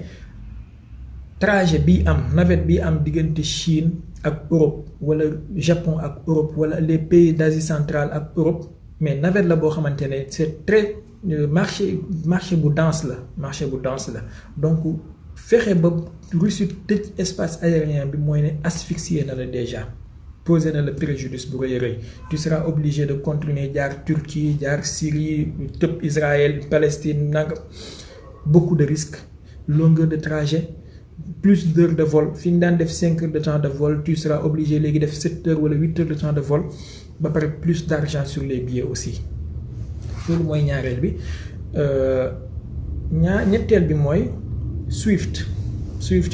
trajet bi am navette bi am diggante Chine ak Europe wala Japon ak Europe wala les pays d'Asie centrale ak Europe mais navette la boo xamante ne c'est très marché bu dense la donc fexe ba Russie tëj espace aérien bi mooy ne asphyxié na la déjà posé na le préjudice bu rëy a rëy tu seras obligé de continuer jaar Turquie jaar Syrie tëb Israël Palestine nag beaucoup de risques longueur de trajet plus d'heures de vol fi nga daan def 5 heures de temps de vol tu seras obligé léegi def 7 heures wala 8 heures de temps de vol ba pare plus d'argent sur les billets aussi loolu mooy ñaareel bi ñetteel bi mooy Swift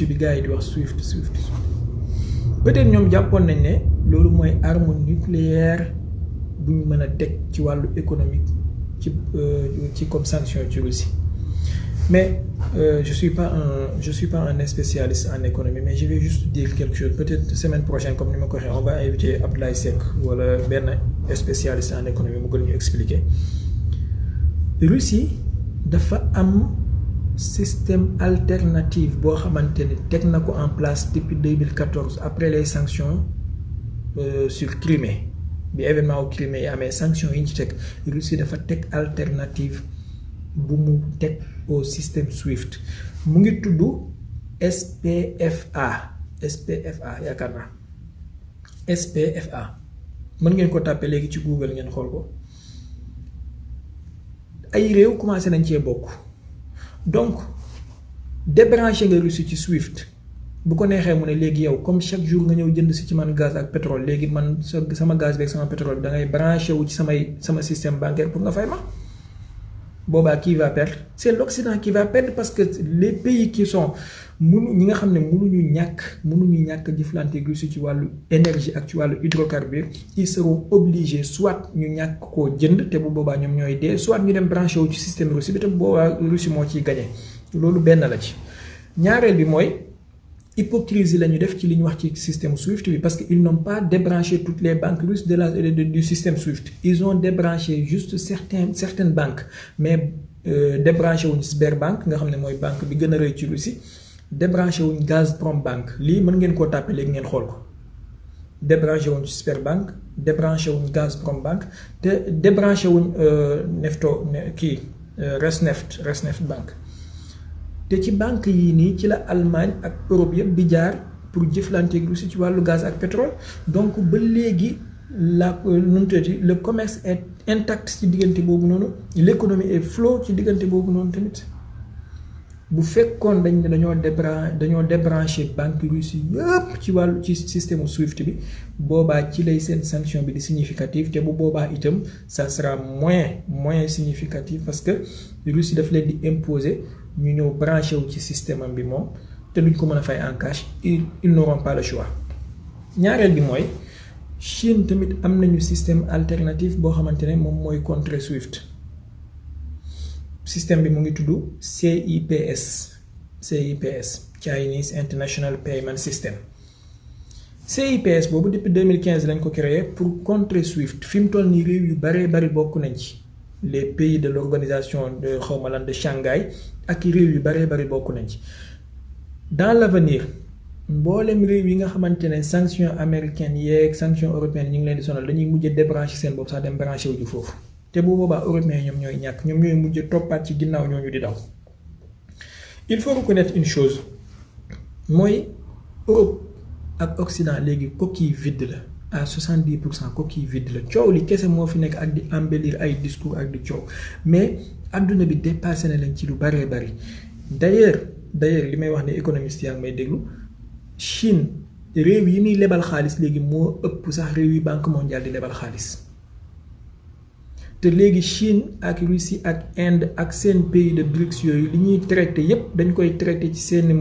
bi gars yi di wax Swift peut-être ñoom jàppoon nañ ne loolu mooy arme nucléaire bu ñu mën a teg ci wàllu économique ci comme sanction ci Russie mais je suis pas un spécialiste en économie mais je vais juste dire quelque chose peut-être semaine prochaine comme ni ma ko waxee on va inviter Abdoulaye Seck wala benn spécialiste en économie mu gën ñu expliquer Russie dafa am système alternatif boo xamante ne teg na ko en place depuis 2014 après les sanctions sur Crimée bi événement wu Crimée yi amee sanctions yi ñu ci teg Russie dafa teg alternative bu mu teg au système SWIFT mu ngi tudd SPFA yaakaar naa SPFA mën ngeen ko tàppe léegi ci Google ngeen xool ko ay réew commencé nañ cee bokk donc débranché nga Russie ci SWIFT bu ko neexee mu ne léegi yow comme chaque jour nga ñëw jënd si ci man gaz ak pétrole léegi man sama gaz beeg sama pétrole bi da ngay branché wu ci sama système bancaire pour nga fay ma boobaa qui va perdre c'est l'Occident qui va perdre parce que les pays qui sont ñi nga xam ne mënuñu ñàkk jëflante Russie ci wàllu énergie ak ci wàllu hydrocarbures ils seront obligés soit ñu ñàkk koo jënd te bu boobaa ñoom ñooy dee soit ñu dem branché wu ci système Russie bi te bu boobaa Russie moo ciy gagné loolu benn la ci. ñaareel bi mooy hypocrisie la ñu def ci li ñu wax ci système SWIFT bi parce que ils n'ont pas débranché toutes les banques russes du système SWIFT ils ont débranché juste certaines banques mais débranché wuñ Sberbank nga xam ne mooy banque bi gën a rëy ci Russie débranché wuñ Gazprom Bank lii mën ngeen koo tàppe léegi ngeen xool ko débranché wuñ Sberbank débranché wuñ Gazprom Bank te débranché wuñ Rosneft Bank te ci banque yii nii ci la Allemagne ak Europe yëpp di jaar pour jëflanteeg Russie ci wàllu gaz ak pétrole donc ba léegi le commerce est intact ci diggante boobu noonu l'économie est flow ci diggante boobu noonu tamit bu fekkoon dañ ne dañoo débranché banque Russie yëpp ci wàllu ci système SWIFT bi boobaa ci lay seen sanction bi di significative te bu boobaa itam ça sera moins significatif parce que Russie daf leen di imposer ñu ñëw branché wu ci système am bi moom te duñ ko mën a fay en cash ils n'auront pas le choix. ñaareel bi mooy Chine tamit am nañu système alternatif boo xamante ne moom mooy contre SWIFT système bi mu ngi tudd CIPS Chinese International Payment System. CIPS boobu depuis 2015 lañ ko créé pour contrer SWIFT fi mu toll nii réew yu bari bokk nañ ci les pays de l'organisation de de Shanghai ak réew yu bari bokk nañ ci. dans l'avenir mboolem réew yi nga xamante ne sanctions américaines yeeg sanctions européennes ñu ngi leen di sonal dañuy mujj débranché seen bopp sax dem branché wu ju foofu te bu boobaa européens ñoom ñooy ñàkk ñoom ñooy mujj toppaat ci ginnaaw ñooñu di daw. il faut reconnaître une chose mooy Europe ak Occident léegi coquille vide la à 70% coquille vide la coow li kese moo fi nekk ak di embellir ay discours ak di coow mais adduna bi dépassé na leen ci lu bari. d'ailleurs li may wax ne économiste yaa ngi may déglu Chine réew yi muy lebal xaalis léegi moo ëpp sax réew yi banque mondiale di lebal xaalis te léegi Chine ak Russie ak Inde ak seen pays de BRICS yooyu li ñuy traité yépp dañ koy traité ci seeni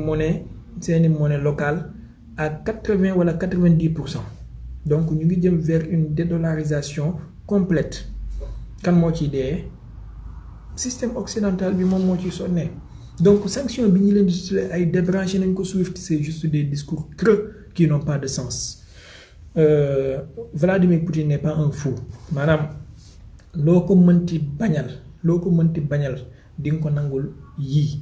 monnaie locale à 80 wala 90%. donc ñu ngi jëm vers une dédollarisation complète kan moo ciy dee système occidental bi moom moo ciy sonnee donc sanction bi ñu leen di tuddee ay débranché nañ ko SWIFT c'est juste des discours creux qui n'ont pas de sens. Vladimir Poutine n'est pas un fou maanaam loo ko mënti bañal di nga ko nangul yii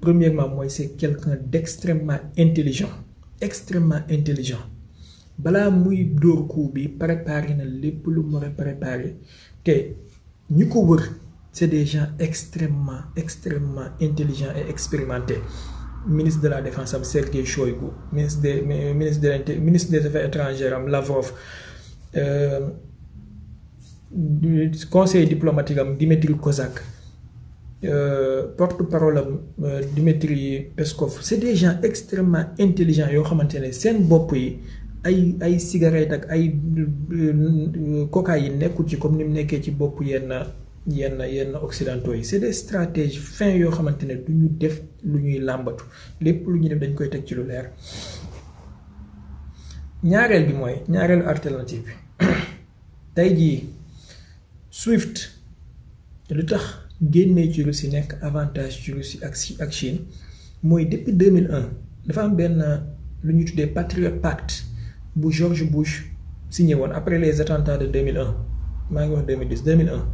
premièrement mooy c'est quelqu'un d'extrêmement intelligent balaa muy dóor coup bi préparé na lépp lu mu war a préparé te ñu ko wër c'est des gens extrêmement intelligents et expérimentés. Ministre de la Défense am Sergei Shoigu, ministre des Affaires étrangères am Lavrov, conseiller diplomatique am Dmitry Kozak, porte-parole am Dmitry Peskov. C'est des gens extrêmement intelligents yoo xamante ne seen bopp yi ay cigarette ak ay cocaïne nekkul ci comme ni mu nekkee ci bopp yenn occidentaux yi c'est des stratèges fins yoo xamante ne du ñu def lu ñuy làmbatu lépp lu ñuy def dañ koy teg ci lu leer. ñaareelu alternative bi tey jii SWIFT lu tax génnee ci Russie nekk avantage ci Russie ak Chine mooy depuis 2001 dafa am benn lu ñuy tuddee Patriot Pact bu George Bush signé woon après les attentats de 2001 maa ngi wax 2001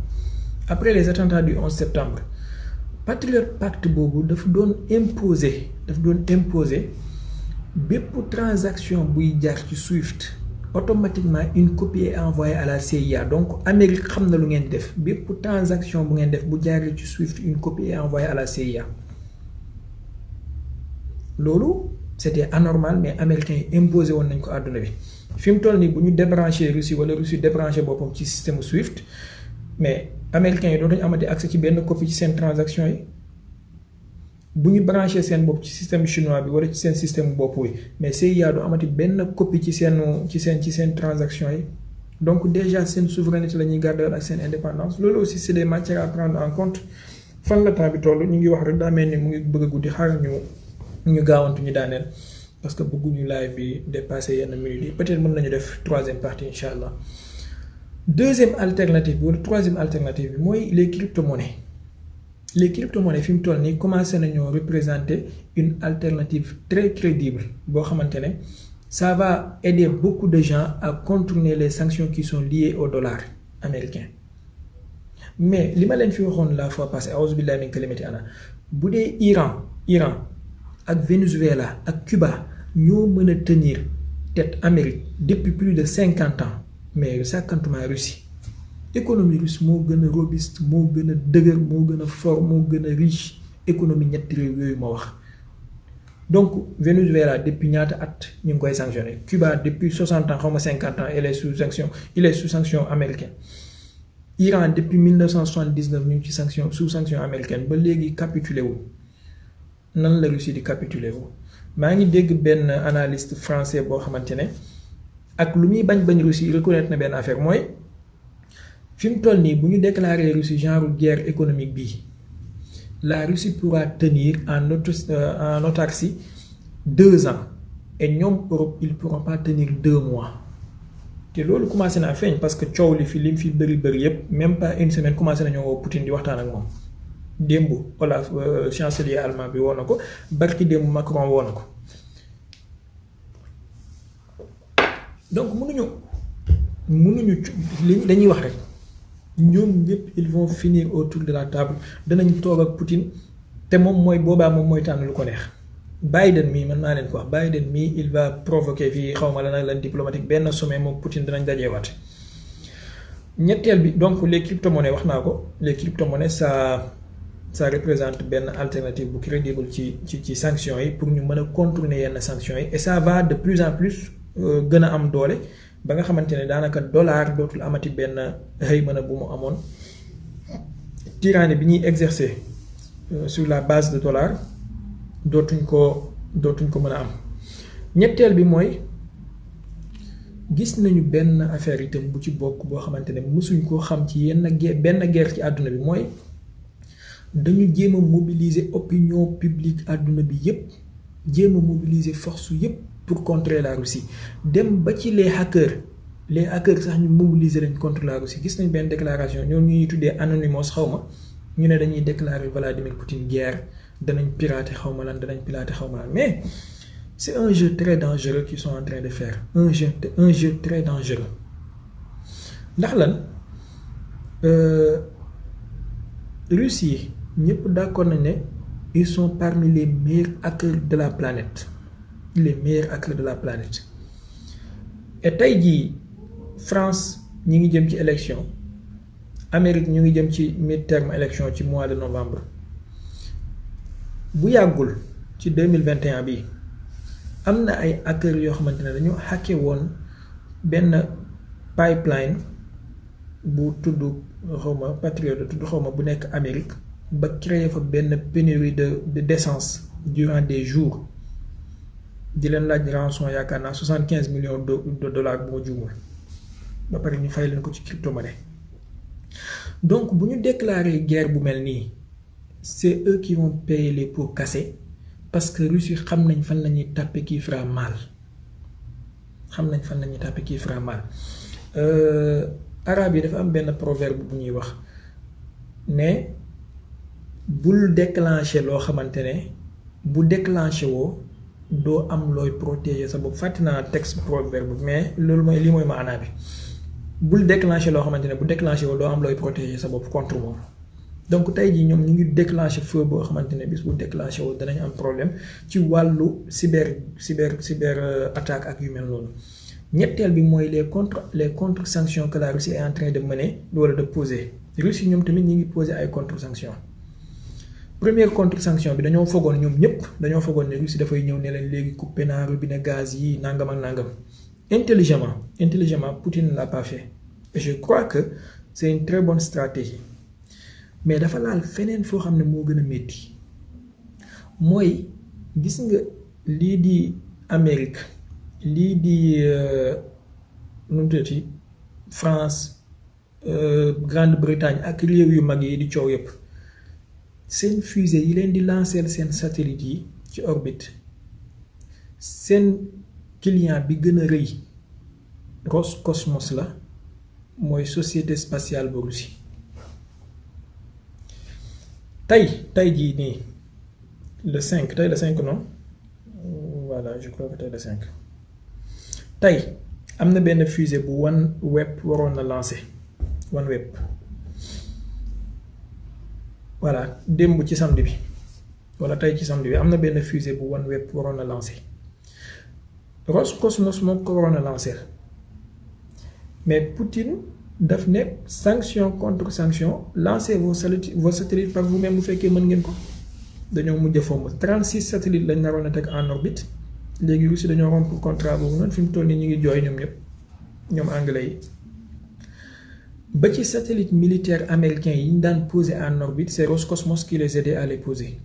après les attentats du 11 septembre Patriot Pact boobu dafa doon imposer bépp transaction buy jaar ci SWIFT automatiquement une copie est envoyée à la CIA donc Amérique xam na lu ngeen def bépp transaction bu ngeen def bu jaaree ci SWIFT une copie est envoyée à la CIA loolu c'était anormal mais américains yi imposé woon nañ ko àdduna bi fi mu toll nii bu ñu débranché Russie wala Russie débranché boppam ci système SWIFT mais américains yi dootuñu amati accès ci benn copie ci seen transaction yi bu ñu branché seen bopp ci système chinois bi wala ci seen système bopp wi mais CIA du amati benn copie ci seen transaction yi donc déjà seen souveraineté la ñuy garder ak seen indépendance loolu aussi c'est des matières à prendre en compte fan la temps bi toll ñu ngi wax rek daa mel ni mu ngi bëgg a guddi xaar ñu ñu gaawantu ñu daaneel parce que bëgguñu live bi dépasser yenn minutes yi peut-être mën nañu def troisième partie incha allah. Deuxième alternative ou troisième alternative mooy les crypto-monnaies. Les crypto-monnaies fi mu toll nii commencé nañoo représenter une alternative très crédible boo xamante ne ça va aider beaucoup de gens à contourner les sanctions qui sont liées au dollar américain. Mais li ma leen fi waxoon la fois passée auzu billahi min kalimati ana bu dee Iran ak Venezuela ak Cuba ñoo mën a tenir tête Amérique depuis plus de 50 ans mais sàkkantuma Russie économie russe moo gën a robuste moo gën a dëgër moo gën a fort moo gën a riche économie ñetti réew yooyu ma wax. Donc Venezuela depuis ñaata at ñu ngi koy sanctionné Cuba depuis 60 ans xaw ma 50 ans il est sous sanction américaine. Iran depuis 1979 ñu ngi ci sous sanction américaine ba léegi capitulé wu nan la Russie di capitulé wu maa ngi dégg benn analyste français boo xamante ne ak lu muy bañ Russie reconnaître na benn affaire mooy fi mu toll nii bu ñu déclaré Russie genre guerre économique bii la Russie pourra tenir en autarcie 2 ans et ñoom Europe ils pourront pas tenir 2 mois. te loolu commencé naa feeñ parce que coow li fi lim fi bëri yépp même pas une semaine commencé nañoo woo Poutine di waxtaan ak moom démb Olaf chancelier allemand bi woo na ko barki démb Macron woo na ko donc mënuñu dañuy wax rek ñoom ñëpp ils vont finir autour de la table danañ toog ak Poutine te moom mooy tànn lu ko neex. Biden mii man maa leen ko wax Biden mii il va provoquer fii xawma lan diplomatique benn sommet moom Poutine dinañ dajeewaat ñetteel bi donc les crypto-monnaies wax naa ko les crypto-monnaies ça représente benn alternative bu crédible ci sanctions yi pour ñu mën a contourner yenn sanctions yi et ça va de plus en plus gën a am doole ba nga xamante ne daanaka dollar dootul amati benn xëy mën a bu mu amoon tyrannie bi ñuy exercer sur la base de dollar dootuñ ko mën a am ñetteel bi mooy gis nañu benn affaire itam bu ci bokk boo xamante ne mësuñ koo xam ci benn guerre ci àdduna bi mooy dañu jéem a mobiliser opinion publique àdduna bi yépp jéem a mobiliser force yépp pour contrer la Russie dem ba ci les hackers sax ñu mobiliser lañ contre la Russie gis nañ benn déclaration ñoom ñuy tuddee Anonymous xawma ñu ne dañuy déclarer Vladimir Poutine guerre danañ pirater xawma lan mais c'est un jeu très dangereux qu'ils sont en train de faire un jeu très dangereux ndax lan Russie ñëpp d'accord nañ ne ils sont parmi les meilleurs hackers de la planète et tey jii France ñi ngi jëm ci élection Amérique ñu ngi jëm ci mid-term élection ci mois de novembre bu yàggul ci 2021 bi am na ay hackers yoo xamante ne dañoo hacké woon benn pipeline bu tudd xawma Patriot tudd xawma bu nekk Amérique ba créer fa benn pénurie d'essence durant des jours di leen laaj rançon yaakaar naa 75 millions de dollars bu ma juumul ba pare ñu fay leen ko ci crypto-monnaie donc bu ñu déclarer guerre bu mel nii c'est eux qui vont payer les pots cassés parce que Russie xam nañ fan la ñuy taper qui fera mal arabe yi dafa am benn proverbe bu ñuy wax ne bul déclencher loo xamante ne bu déclencher woo doo am looy protéger sa bopp fàtte naa texte proverbe mais loolu mooy lii mooy maanaa bi bul déclencher loo xamante ne bu déclencher woo doo am looy protéger sa bopp contre moom donc tey jii ñoom ñu ngi déclencher feu boo xamante ne bis bu déclencher woo danañ am problème ci wàllu cyber attaque ak yu mel noonu. ñetteel bi mooy les contre sanctions que la Russie est en train de mener wala de poser Russie ñoom tamit ñi ngi poser ay contre sanctions première contre sanction bi dañoo fogoon ñoom ñëpp dañoo fogoon ne Russie dafay ñëw ne leen léegi couper naa robinet gaz yi nangam ak nangam intelligemment Poutine ne l'a pas fait et je crois que c'est une très bonne stratégie mais dafa laal feneen foo xam ne moo gën a métti mooy gis nga lii di Amérique lii di nu mu tuddati France Grande-Bretagne ak réew yu mag yi di coow yëpp seen fusée yi leen di lancer seen satellite yi ci orbite seen client bi gën a rëy Roscosmos la mooy société spatiale bu Russie tey jii nii le 5 tey le 5 non voilà je crois que tey le 5 tey am na benn fusée bu OneWeb waroon na lancer OneWeb voilà démb ci samedi bi wala tey ci samedi bi am na benn fusée bu OneWeb waroon na lancer Roscosmos moo ko waroon a lancer mais Poutine daf ne sanction contre sanction lancez vos satellites par vous-même bu fekkee mën ngeen ko dañoo mujj a fomm 36 satellites lañ naroon a teg en orbite léegi Russie dañoo rompre contrat boobu noonu fi mu toll nii ñu ngi jooy ñoom ñëpp ñoom anglais yi ba ci satellite militaire américain yi ñu daan poser en orbite c'est Roscosmos qui les aidait à les poser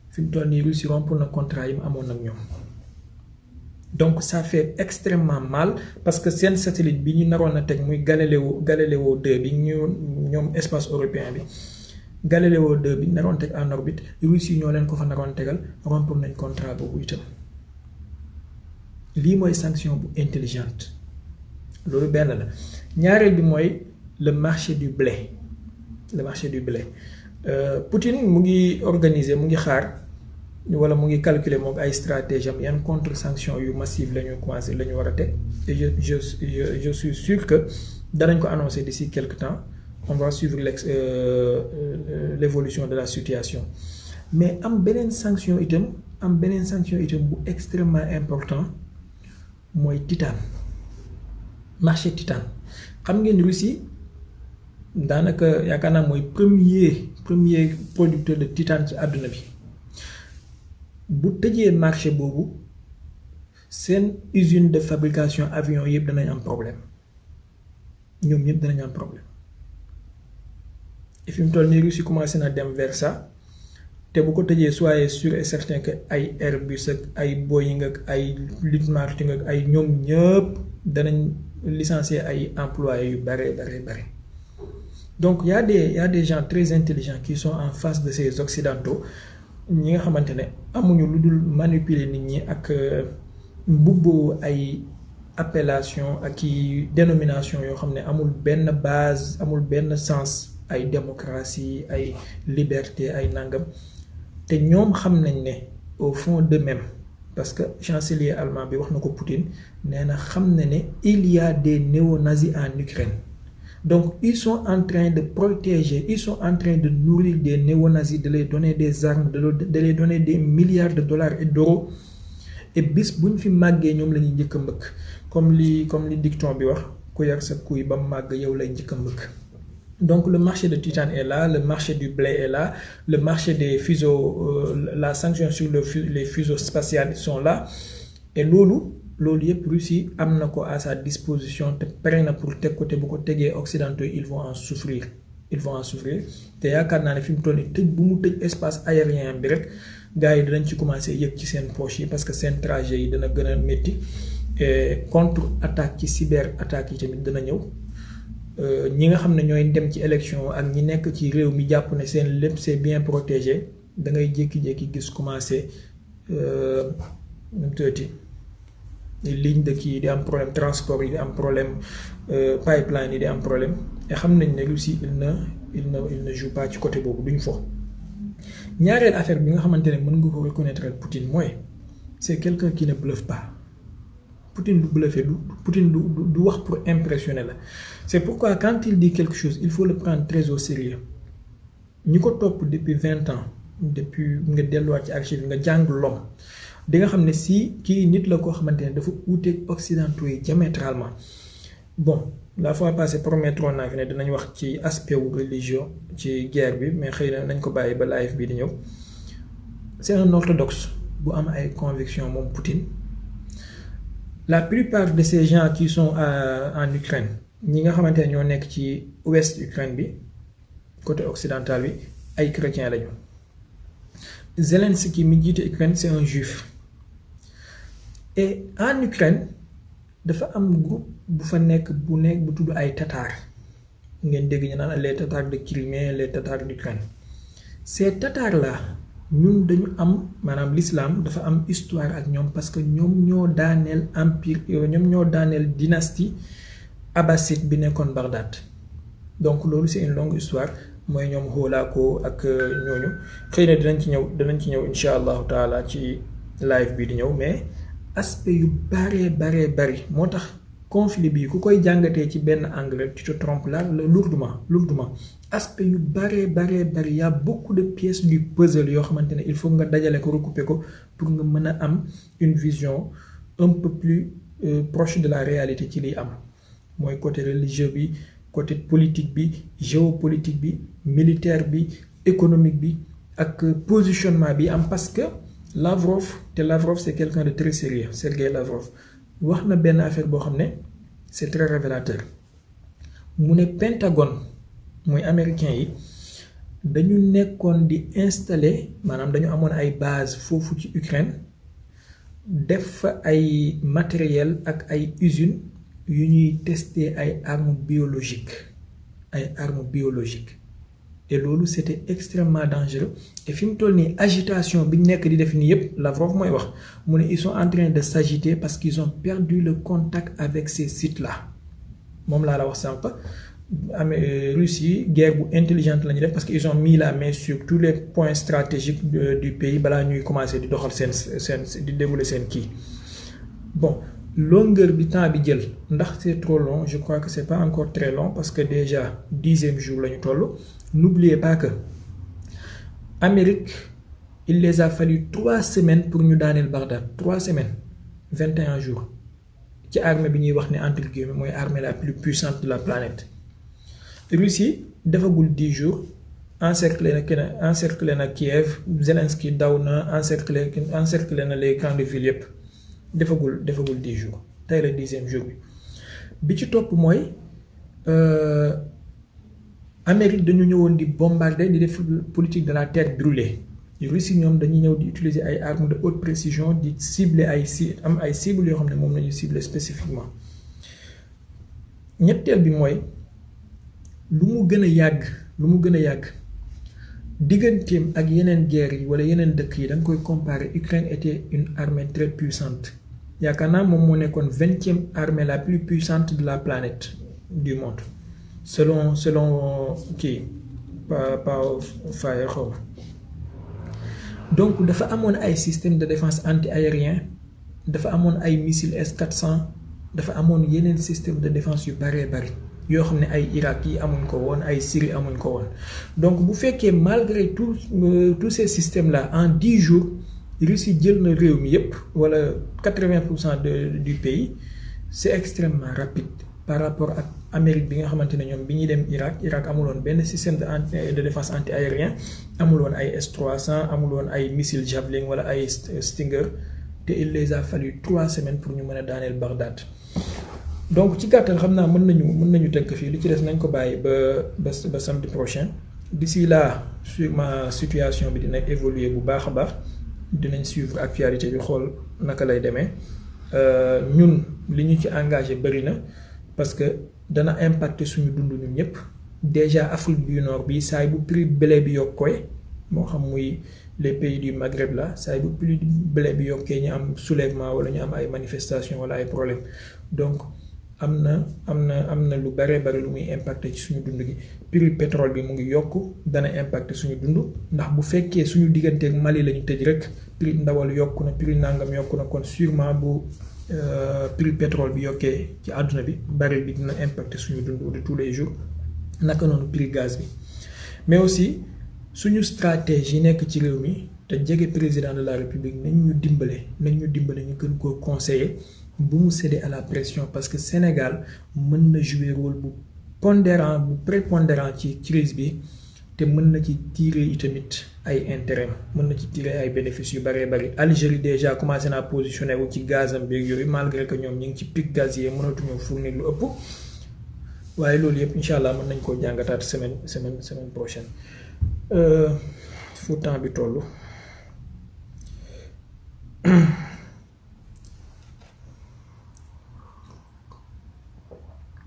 fi mu toll nii Russie rompre na contrat yi mu amoon ak ñoom. Donc ça fait extrêmement mal parce que seen satellite bi ñu naroon a teg muy Galileo 2 bi ñoom espace européen bi Galileo 2 bi naroon teg en orbite Russie ñoo leen ko fa naroon tegal rompre nañ contrat boobu itam lii mooy sanction bu intelligente loolu benn la ñaareel bi mooy le marché du blé Poutine mu ngi organiser mu ngi xaar wala mu ngi calculer moom ay stratégie am yan contre sanction yu massive la ñu commencé la ñu war a teg et je suis sûr que danañ ko annoncer d'ici quelque temps on va suivre l'évolution de la situation mais am beneen sanction itam bu extrêmement important mooy titane marché titane xam ngeen Russie daanaka yaakaar naa mooy premier producteur de titane ci àdduna bi bu tëjee marché boobu seen usine de fabrication avion yëpp danañ am problème ñoom ñëpp danañ am problème et fi mu toll nii Russie commencé na dem vers ça te bu ko tëjee soyez sûr et certain que ay Airbus ak ay Boeing ak ay Lockheed Martin ak ay ñoom ñëpp danañ licencier ay employés yu bare. Donc y a des gens très intelligents qui sont en face de ces occidentaux ñi nga xamante ne amuñu lu dul manipuler nit ñi ak mbubboo ay appellation ak i dénomination yoo xam ne amul benn base amul benn sens ay démocratie ay liberté ay nangam te ñoom xam nañ ne au fond d'eux-mêmes parce que chancelier allemand bi wax na ko Poutine nee na xam na ne il y a des néo-nazis en Ukraine. Donc, ils sont en train de protéger, ils sont en train de nourrir des néo-nazis, de les donner des armes, de les donner des milliards de dollars et d'euros. Et bis buñ fi màggee ñoom la ñuy njëkk a mbëkk comme li dicton bi wax ku yar sa kuy ba màgg yow lay njëkk a mbëkk. Donc le marché de titane est là, le marché du blé est là, le marché des fuseaux, la sanction sur les fuseaux spatiaux sont là. Et loolu yëpp Russie am na ko à sa disposition te pare na pour teg ko te bu ko tegee occidentaux ils vont en souffrir te yaakaar naa ne fi mu toll nii tëj bu mu tëj espace aérien bi rek gars yi dinañ ci commencer yëg ci seen poche yi parce que seen trajet yi dana gën a métti et contre attaque ci cyber attaque yi tamit dana ñëw ñi nga xam ne ñooy dem ci élection ak ñi nekk ci réew mi jàpp ne seen lépp c'est bien protégé da ngay jékki-jékki gis commencer ligne de kii di am problème transport yi di am problème pipeline yi di am problème et xam nañ ne Russie il ne joue pas ci côté boobu duñ fo ñaareel affaire bi nga xamante ne mën nga ko reconnaître Poutine mooy c'est quelqu'un qui ne bluffe pas Poutine du bluffer Poutine du wax pour impressionner la c'est pourquoi quand il dit quelque chose il faut le prendre très au sérieux ñi ko topp depuis 20 ans depuis nga delluwaat ci archive nga jàng l'homme di nga xam ne si kii nit la koo xamante ne dafa uuteeg occidentaux yi diamétralement bon la fois passée promettroon naa fi ne dinañ wax ci aspect wu religion ci guerre bi mais xëy na nañ ko bàyyi ba live bi di ñëw c'est un orthodoxe bu am ay convictions moom Poutine la plupart de ces gens qui sont en Ukraine ñi nga xamante ne ñoo nekk ci ouest Ukraine bi côté occidental bi ay chrétiens lañu Zelensky mi jiite Ukraine c'est un juif et en Ukraine dafa am groupe bu fa nekk bu tudd ay tatars ngeen dégg ñu naan les tatars de Crimée les tatars d'Ukraine ces tatars là ñun dañu am maanaam l'islam dafa am histoire ak ñoom parce que ñoom ñoo daaneel empire ñoom ñoo daaneel dynastie abbasside bi nekkoon Bagdad donc loolu c'est une longue histoire mooy ñoom Holaco ak ñooñu xëy na dinañ ci ñëw incha allahu taala ci live bi di ñëw mais aspect yu bari moo tax conflit bi ku koy jàngatee ci benn angle tu te trompes là lourdement aspect yu bari y a beaucoup de pièces du puzzle yoo xamante ne il faut nga dajale ko recouper ko pour nga mën a am une vision un peu plus proche de la réalité ci liy am mooy côté religieux bi côté politique bi géopolitique bi militaire bi économique bi ak positionnement bi am parce que Lavrov c'est quelqu'un de très sérieux Sergei Lavrov wax na benn affaire boo xam ne c'est très révélateur mu ne Pentagone mooy américain yi dañu nekkoon di installer maanaam dañu amoon ay base foofu ci Ukraine def fa ay matériel ak ay usines yu ñuy tester ay armes biologiques et loolu c'était extrêmement dangereux et fi mu toll nii agitation bi ñu nekk di def nii yépp Lavrov mooy wax mu ne ils sont en train de s'agiter parce qu'ils ont perdu le contact avec ces sites-là moom laa la wax sànq Russie guerre bu intelligente la ñuy def parce que ils ont mis la main sur tous les points stratégiques du pays balaa ñuy commencer di doxal seen di dérouler seen kii bon longueur bi temps bi jël ndax c'est trop long je crois que c'est pas encore très long parce que déjà 10e jour la ñu toll n'oubliez pas que Amérique il les a fallu 3 semaines pour ñu daaneel Bagdad 3 semaines 21 jours ci armée bi ñuy wax ne entre guillemets mooy armée la plus puissante de la planète Russie defagul 10 jours encerclé na Kiev Zelensky daw na encerclé na les grandes villes yépp defagul 10 jours tey la 10e jour bi ci topp mooy Amérique dañu ñëwoon di bombarder di def politique de la terre brûlée Russie ñoom dañuy ñëw di utiliser ay armes de haute précision di cibler ay cibles yoo xam ne moom lañuy cibler spécifiquement ñetteel bi mooy lu mu gën a yàgg digganteem ak yeneen guerre yi wala yeneen dëkk yi da nga koy comparer Ukraine était une armée très puissante yaakaar naa moom moo nekkoon 20e armée la plus puissante de la planète du monde selon kii pas fire xaw donc dafa amoon ay système de défense anti-aérien dafa amoon ay missiles S-400 dafa amoon yeneen système de défense yu bari yoo xam ne ay Irak yi amuñ ko woon ay Syrie amuñ ko woon donc bu fekkee malgré tous ces systèmes là en 10 jours Russie jël na réew mi yépp wala 80% du pays c'est extrêmement rapide par rapport ak Amérique bi nga xamante ne ñoom bi ñuy dem Irak amuloon benn système de défense anti-aérien amuloon ay S-300 amuloon ay missiles Javelin wala ay Stinger te il les a fallu 3 semaines pour ñu mën a daaneel Bagdad donc ci gàttal xam naa mën nañu tënk fii li ci des nañ ko bàyyi ba samedi prochain d'ici là sûrement situation bi dina évoluer bu baax a baax dinañ suivre actualité bi xool naka lay demee ñun li ñu ci engagé bari na parce que dana impacter suñu dund ñun ñëpp déjà Afrique du Nord bi saa bu prix blé bi yokkooy moo xam muy les pays du Maghreb là saa bu prix blé bi yokkee ñu am soulèvement wala ñu am ay manifestations wala ay problèmes donc am na lu bare lu muy impacter ci suñu dund gi prix pétrole bi mu ngi yokk dana impacter suñu dund ndax bu fekkee suñu digganteeg Mali la ñu tëj rek prix ndawal yokku na prix nangam yokku na kon sûrement bu prix pétrole bi yokkee ci àdduna bi baril bi dina impacter suñu dund de tous les jours naka noonu prix gaz bi mais aussi suñu stratégie yi nekk ci réew mi te jege président de la république nañ ñu dimbale ñu gën koo conseiller bu mu céder à la pression parce que Sénégal mën na jouer rôle bu prépondérant ci crise bi te mën na ci tirer itamit ay intérêt mën na ci tirer ay bénéfices yu bari Algérie déjà commencé naa positionné wu ci gazam beeg yooyu malgré que ñoom ñu ngi ci pic gazier mënatuñu fournir lu ëpp waaye loolu yëpp incha allah mën nañ koo jàngataat semaine prochaine fu temps bi toll.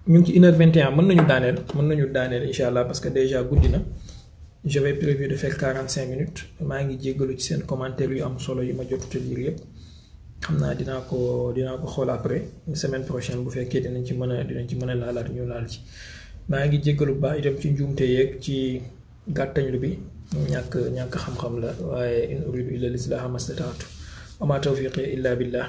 ñu ngi ci 1h21 mën nañu daaneel incha allah parce que déjà guddi na j'avais prévu de faire 45 minutes maa ngi jéggalu ci seen commentaire yu am solo yu ma jot a lire yëpp xam naa dinaa ko xool après semaine prochaine bu fekkee dinañ ci mën a laalaat ñu laal ci maa ngi jéggalu bu baax itam ci njuumte yeeg ci gàttañlu bi ñàkk xam-xam la waaye in uridu illa lislaaha mastataatu wa ma tawfiqi illa billah